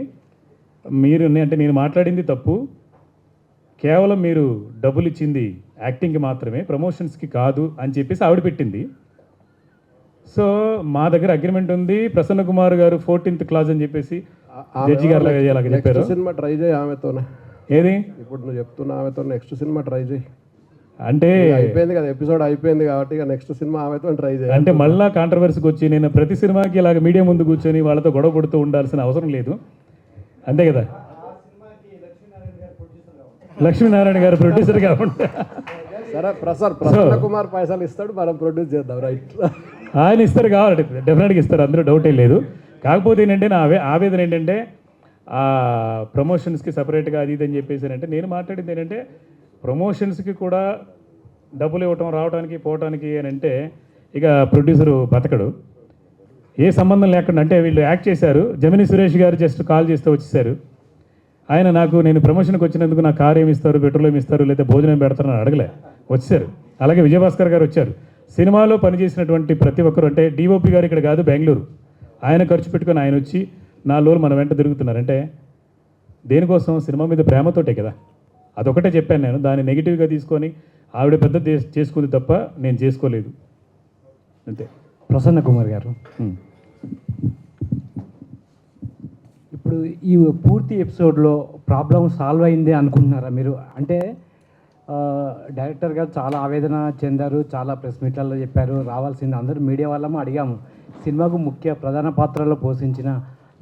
మీరు అంటే నేను మాట్లాడింది తప్పు, కేవలం మీరు డబ్బులు ఇచ్చింది యాక్టింగ్కి మాత్రమే, ప్రమోషన్స్కి కాదు అని చెప్పేసి ఆవిడ పెట్టింది. సో మా దగ్గర అగ్రిమెంట్ ఉంది. ప్రసన్న కుమార్ గారు 14th క్లాజ్ అని చెప్పేసి జడ్జి గారు అలాగే చెప్పారు. సినిమా ట్రై చేయి ఆమెతోనే. ఏది ఇప్పుడు నువ్వు చెప్తున్నా ఆమెతో నెక్స్ట్ సినిమా ట్రై చేయి. అంటే అయిపోయింది కదా, ఎపిసోడ్ అయిపోయింది కాబట్టి ఇక నెక్స్ట్ సినిమా ఆమెతో ట్రై చేయి. అంటే మళ్ళా కాంట్రవర్సీకి వచ్చి నేను ప్రతి సినిమాకి ఇలాగ మీడియా ముందు కూర్చొని వాళ్ళతో గొడవ పడుతూ ఉండాల్సిన అవసరం లేదు. అంతే కదా, లక్ష్మీనారాయణ గారు ప్రొడ్యూసర్ కాబట్టి సరే ప్రసన్న కుమార్ పైసలు ఇస్తాడు, మనం ప్రొడ్యూస్ చేద్దాం. రైట్, ఆయన ఇస్తారు కావాలి, డెఫినెట్గా ఇస్తారు, అందులో డౌటే లేదు. కాకపోతే ఏంటంటే నా ఆవేదన ఏంటంటే ఆ ప్రమోషన్స్కి సపరేట్గా అది ఇది అని చెప్పేసి అంటే నేను మాట్లాడింది ఏంటంటే ప్రమోషన్స్కి కూడా డబ్బులు ఇవ్వటం రావడానికి పోవటానికి అని అంటే ఇక ప్రొడ్యూసరు బతకడు. ఏ సంబంధం లేకుండా అంటే వీళ్ళు యాక్ట్ చేశారు. జమిని సురేష్ గారు జస్ట్ కాల్ చేస్తే వచ్చేసారు. ఆయన నేను ప్రమోషన్కి వచ్చినందుకు నా కారు ఏమి ఇస్తారు, పెట్రోల్ ఏమి ఇస్తారు, లేదా భోజనం పెడతారని అడగలే, వచ్చారు. అలాగే విజయభాస్కర్ గారు వచ్చారు. సినిమాలో పనిచేసినటువంటి ప్రతి ఒక్కరు అంటే డిఓపి గారు ఇక్కడ కాదు, బెంగళూరు, ఆయన ఖర్చు పెట్టుకొని ఆయన వచ్చి 4 రోజులు మన వెంట తిరుగుతున్నారంటే దేనికోసం? సినిమా మీద ప్రేమతోటే కదా. అదొకటే చెప్పాను నేను. దాన్ని నెగిటివ్గా తీసుకొని ఆవిడ పెద్ద చేసుకుంది తప్ప నేను చేసుకోలేదు, అంతే. ప్రసన్న కుమార్ గారు, ఇప్పుడు ఈ పూర్తి ఎపిసోడ్లో ప్రాబ్లం సాల్వ్ అయింది అనుకుంటున్నారా మీరు? అంటే డైరెక్టర్ గారు చాలా ఆవేదన చెందారు, చాలా ప్రెస్ మీట్లలో చెప్పారు, రావాల్సింది అందరూ మీడియా వాళ్ళము అడిగాము. సినిమాకు ప్రధాన పాత్రలో పోషించిన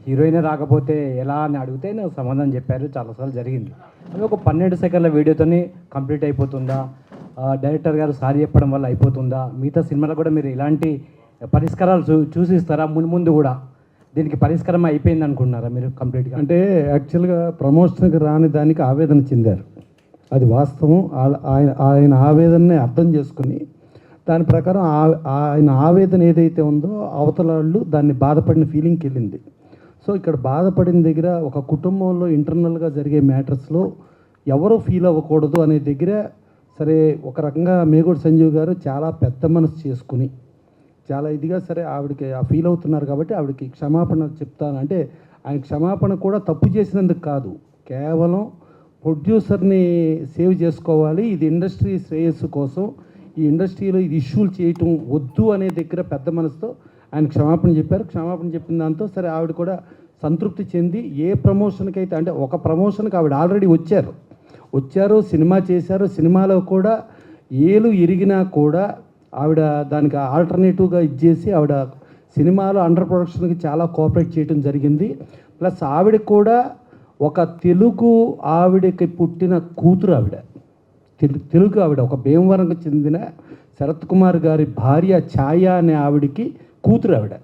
హీరోయిన్ రాకపోతే ఎలా అని అడిగితే నాకు సమాధానం చెప్పారు, చాలాసార్లు జరిగింది. అది ఒక 12 సెకండ్ల వీడియోతోని కంప్లీట్ అయిపోతుందా? డైరెక్టర్ గారు సారీ చెప్పడం వల్ల అయిపోతుందా? మిగతా సినిమాలో కూడా మీరు ఇలాంటి పరిష్కారాలు చూసిస్తారా? ముందు కూడా దీనికి పరిష్కారం అయిపోయింది అనుకుంటున్నారా మీరు కంప్లీట్గా? అంటే యాక్చువల్గా ప్రమోషన్కి రాని దానికి ఆవేదన చెందారు, అది వాస్తవం. ఆయన ఆవేదనని అర్థం చేసుకుని దాని ప్రకారం ఆయన ఆవేదన ఏదైతే ఉందో అవతల వాళ్ళు దాన్ని బాధపడిన ఫీలింగ్కి వెళ్ళింది. సో ఇక్కడ బాధపడిన దగ్గర ఒక కుటుంబంలో ఇంటర్నల్గా జరిగే మ్యాటర్స్లో ఎవరో ఫీల్ అవ్వకూడదు అనే దగ్గర సరే ఒక రకంగా మేగోడు సంజీవ్ గారు చాలా పెద్ద మనసు చేసుకుని చాలా ఇదిగా సరే ఆవిడకి ఫీల్ అవుతున్నారు కాబట్టి ఆవిడకి క్షమాపణ చెప్తాను అంటే ఆయన క్షమాపణ కూడా తప్పు చేసినందుకు కాదు, కేవలం ప్రొడ్యూసర్ని సేవ్ చేసుకోవాలి, ఇది ఇండస్ట్రీ శ్రేయస్సు కోసం, ఈ ఇండస్ట్రీలో ఇది ఇష్యూలు చేయటం వద్దు అనే దగ్గర పెద్ద మనసుతో ఆయన క్షమాపణ చెప్పారు. క్షమాపణ చెప్పిన దాంతో సరే ఆవిడ కూడా సంతృప్తి చెంది ఏ ప్రమోషన్కి అయితే అంటే ఒక ప్రమోషన్కి ఆవిడ ఆల్రెడీ వచ్చారు, సినిమా చేశారు. సినిమాలో కూడా ఏలు ఇరిగినా కూడా ఆవిడ దానికి ఆల్టర్నేటివ్గా ఇచ్చేసి ఆవిడ సినిమాలో అండర్ ప్రొడక్షన్కి చాలా కోఆపరేట్ చేయడం జరిగింది. ప్లస్ ఆవిడ కూడా ఒక తెలుగు ఆవిడకి పుట్టిన కూతురు, ఆవిడ తెలుగు ఆవిడ ఒక భీమవరంకి చెందిన శరత్ కుమార్ గారి భార్య ఛాయ అనే ఆవిడికి కూతురు, ఆవిడ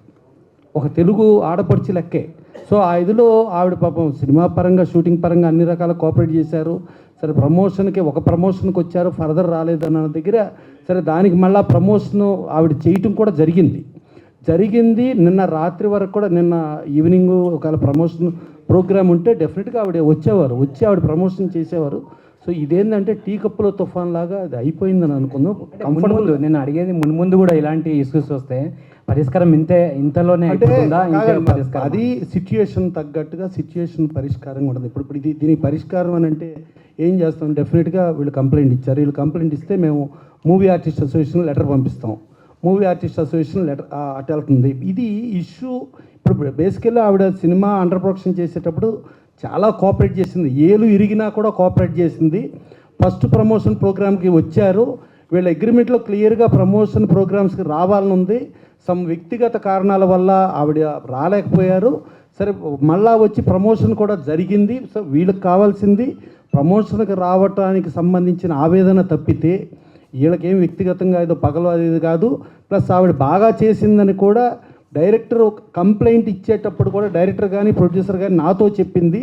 ఒక తెలుగు ఆడపడిచి లెక్కే. సో ఆ ఇదిలో ఆవిడ పాపం సినిమా పరంగా షూటింగ్ పరంగా అన్ని రకాల కోఆపరేట్ చేశారు. సరే ఒక ప్రమోషన్కి వచ్చారు, ఫర్దర్ రాలేదన్న దగ్గర సరే దానికి మళ్ళీ ప్రమోషన్ ఆవిడ చేయటం కూడా జరిగింది. నిన్న రాత్రి వరకు కూడా నిన్న ఈవినింగ్ ఒకవేళ ప్రమోషన్ ప్రోగ్రామ్ ఉంటే డెఫినెట్గా ఆవిడ వచ్చి ఆవిడ ప్రమోషన్ చేసేవారు. సో ఇదేంటంటే టీ కప్పులో తుఫాన్ లాగా అది అయిపోయిందని అనుకుందాం. కంఫర్టబుల్. నేను అడిగేది ముందు కూడా ఇలాంటి ఇష్యూస్ వస్తే పరిష్కారం ఇంతలోనే అది సిచ్యుయేషన్ తగ్గట్టుగా సిచ్యుయేషన్ పరిష్కారం ఉంటుంది. ఇప్పుడు దీనికి పరిష్కారం అని అంటే ఏం చేస్తాం? డెఫినెట్గా వీళ్ళు కంప్లైంట్ ఇచ్చారు, వీళ్ళు కంప్లైంట్ ఇస్తే మేము మూవీ ఆర్టిస్ట్ అసోసియేషన్ లెటర్ పంపిస్తాం, మూవీ ఆర్టిస్ట్ అసోసియేషన్ లెటర్ అటు వెళ్తుంది. ఇది ఇష్యూ. ఇప్పుడు బేసికల్లీ ఆవిడ సినిమా అండర్ ప్రొడక్షన్ చేసేటప్పుడు చాలా కోఆపరేట్ చేసింది, ఏలు ఇరిగినా కూడా కోఆపరేట్ చేసింది. ఫస్ట్ ప్రమోషన్ ప్రోగ్రామ్కి వచ్చారు, వీళ్ళ అగ్రిమెంట్లో క్లియర్గా ప్రమోషన్ ప్రోగ్రామ్స్కి రావాలని ఉంది. సమ్ వ్యక్తిగత కారణాల వల్ల ఆవిడ రాలేకపోయారు. సరే మళ్ళా వచ్చి ప్రమోషన్ కూడా జరిగింది. సో వీళ్ళకి కావాల్సింది ప్రమోషన్కి రావటానికి సంబంధించిన ఆవేదన తప్పితే వీళ్ళకేం వ్యక్తిగతంగా ఏదో పగలు అది కాదు. ప్లస్ ఆవిడ బాగా చేసిందని కూడా డైరెక్టర్ కంప్లైంట్ ఇచ్చేటప్పుడు కూడా డైరెక్టర్ కానీ ప్రొడ్యూసర్ కానీ నాతో చెప్పింది,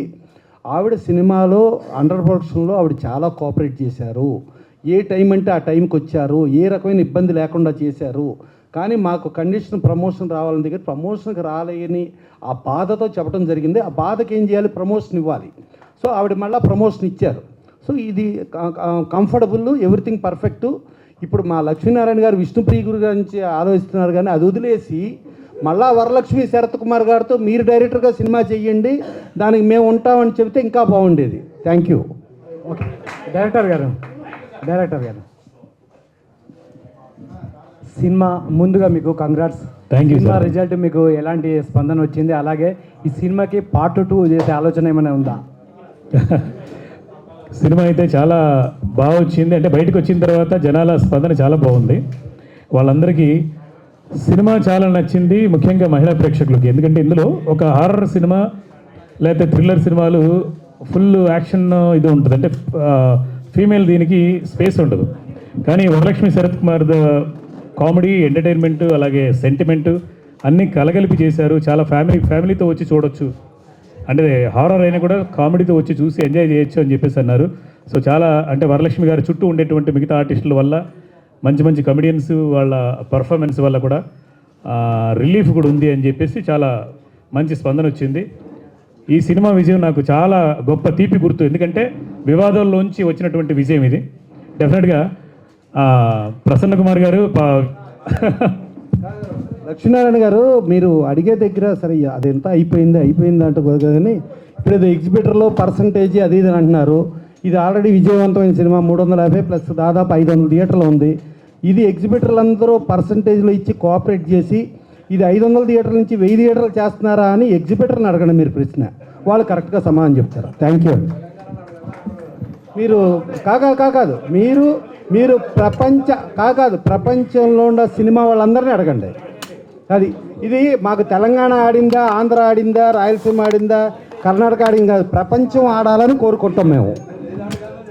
ఆవిడ సినిమాలో అండర్ ప్రొడక్షన్లో ఆవిడ చాలా కోఆపరేట్ చేశారు, ఏ టైం అంటే ఆ టైంకి వచ్చారు, ఏ రకమైన ఇబ్బంది లేకుండా చేశారు. కానీ మాకు కండిషన్ ప్రమోషన్ రావాలని దగ్గర ప్రమోషన్కి రాలేని ఆ బాధతో చెప్పడం జరిగింది. ఆ బాధకి ఏం చేయాలి? ప్రమోషన్ ఇవ్వాలి. సో ఆవిడ మళ్ళీ ప్రమోషన్ ఇచ్చారు. సో ఇది కంఫర్టబుల్, ఎవ్రీథింగ్ పర్ఫెక్ట్. ఇప్పుడు మా లక్ష్మీనారాయణ గారు విష్ణుప్రియ గురి గురించి ఆలోచిస్తున్నారు, కానీ అది వదిలేసి మళ్ళా వరలక్ష్మి శరత్ కుమార్ గారితో మీరు డైరెక్టర్గా సినిమా చెయ్యండి, దానికి మేము ఉంటామని చెబితే ఇంకా బాగుండేది. Thank you. ఓకే డైరెక్టర్ గారు సినిమా ముందుగా మీకు congrats. Thank you, cinema sir. Result మీకు ఎలాంటి స్పందన వచ్చింది? అలాగే ఈ సినిమాకి పార్ట్ 2 చేసే ఆలోచన ఏమైనా ఉందా? సినిమా అయితే చాలా బాగా వచ్చింది. అంటే బయటకు వచ్చిన తర్వాత జనాల స్పందన చాలా బాగుంది. వాళ్ళందరికీ సినిమా చాలా నచ్చింది, ముఖ్యంగా మహిళా ప్రేక్షకులకి. ఎందుకంటే ఇందులో ఒక హారర్ సినిమా లేకపోతే థ్రిల్లర్ సినిమాలు ఫుల్ యాక్షన్ ఇది ఉంటుంది, అంటే ఫీమేల్ దీనికి స్పేస్ ఉండదు. కానీ వరలక్ష్మి శరత్ కుమార్ కామెడీ, ఎంటర్టైన్మెంట్, అలాగే సెంటిమెంట్ అన్నీ కలగలిపి చేశారు. చాలా ఫ్యామిలీతో వచ్చి చూడొచ్చు, అంటే హారర్ అయినా కూడా కామెడీతో వచ్చి చూసి ఎంజాయ్ చేయొచ్చు అని చెప్పేసి అన్నారు. సో చాలా అంటే వరలక్ష్మి గారి చుట్టూ ఉండేటువంటి మిగతా ఆర్టిస్టుల వల్ల, మంచి మంచి కమెడియన్స్ వాళ్ళ పర్ఫార్మెన్స్ వల్ల కూడా రిలీఫ్ కూడా ఉంది అని చెప్పేసి చాలా మంచి స్పందన వచ్చింది. ఈ సినిమా విజయం నాకు చాలా గొప్ప తీపి గుర్తు. ఎందుకంటే వివాదాల్లోంచి వచ్చినటువంటి విజయం ఇది. డెఫినెట్గా ప్రసన్న కుమార్ గారు లక్ష్మీనారాయణ గారు మీరు అడిగే దగ్గర సరే అదెంత అయిపోయింది అంటే కానీ ఇప్పుడు ఏదో ఎగ్జిబిటర్లో పర్సంటేజ్ అది ఇది అని అంటున్నారు. ఇది ఆల్రెడీ విజయవంతమైన సినిమా 350 ప్లస్ దాదాపు 500 థియేటర్లు ఉంది. ఇది ఎగ్జిబిటర్లు అందరూ పర్సంటేజ్లో ఇచ్చి కోఆపరేట్ చేసి ఇది 500 థియేటర్ల నుంచి 1000 థియేటర్లు చేస్తున్నారా అని ఎగ్జిబిటర్ని అడగండి మీరు ప్రశ్న, వాళ్ళు కరెక్ట్గా సమాధానం చెప్తారు. Thank you. మీరు కాదు మీరు ప్రపంచంలో ఉన్న సినిమా వాళ్ళందరినీ అడగండి. అది ఇది మాకు తెలంగాణ ఆడిందా, ఆంధ్ర ఆడిందా, రాయలసీమ ఆడిందా, కర్ణాటక ఆడిందా, ప్రపంచం ఆడాలని కోరుకుంటాం మేము.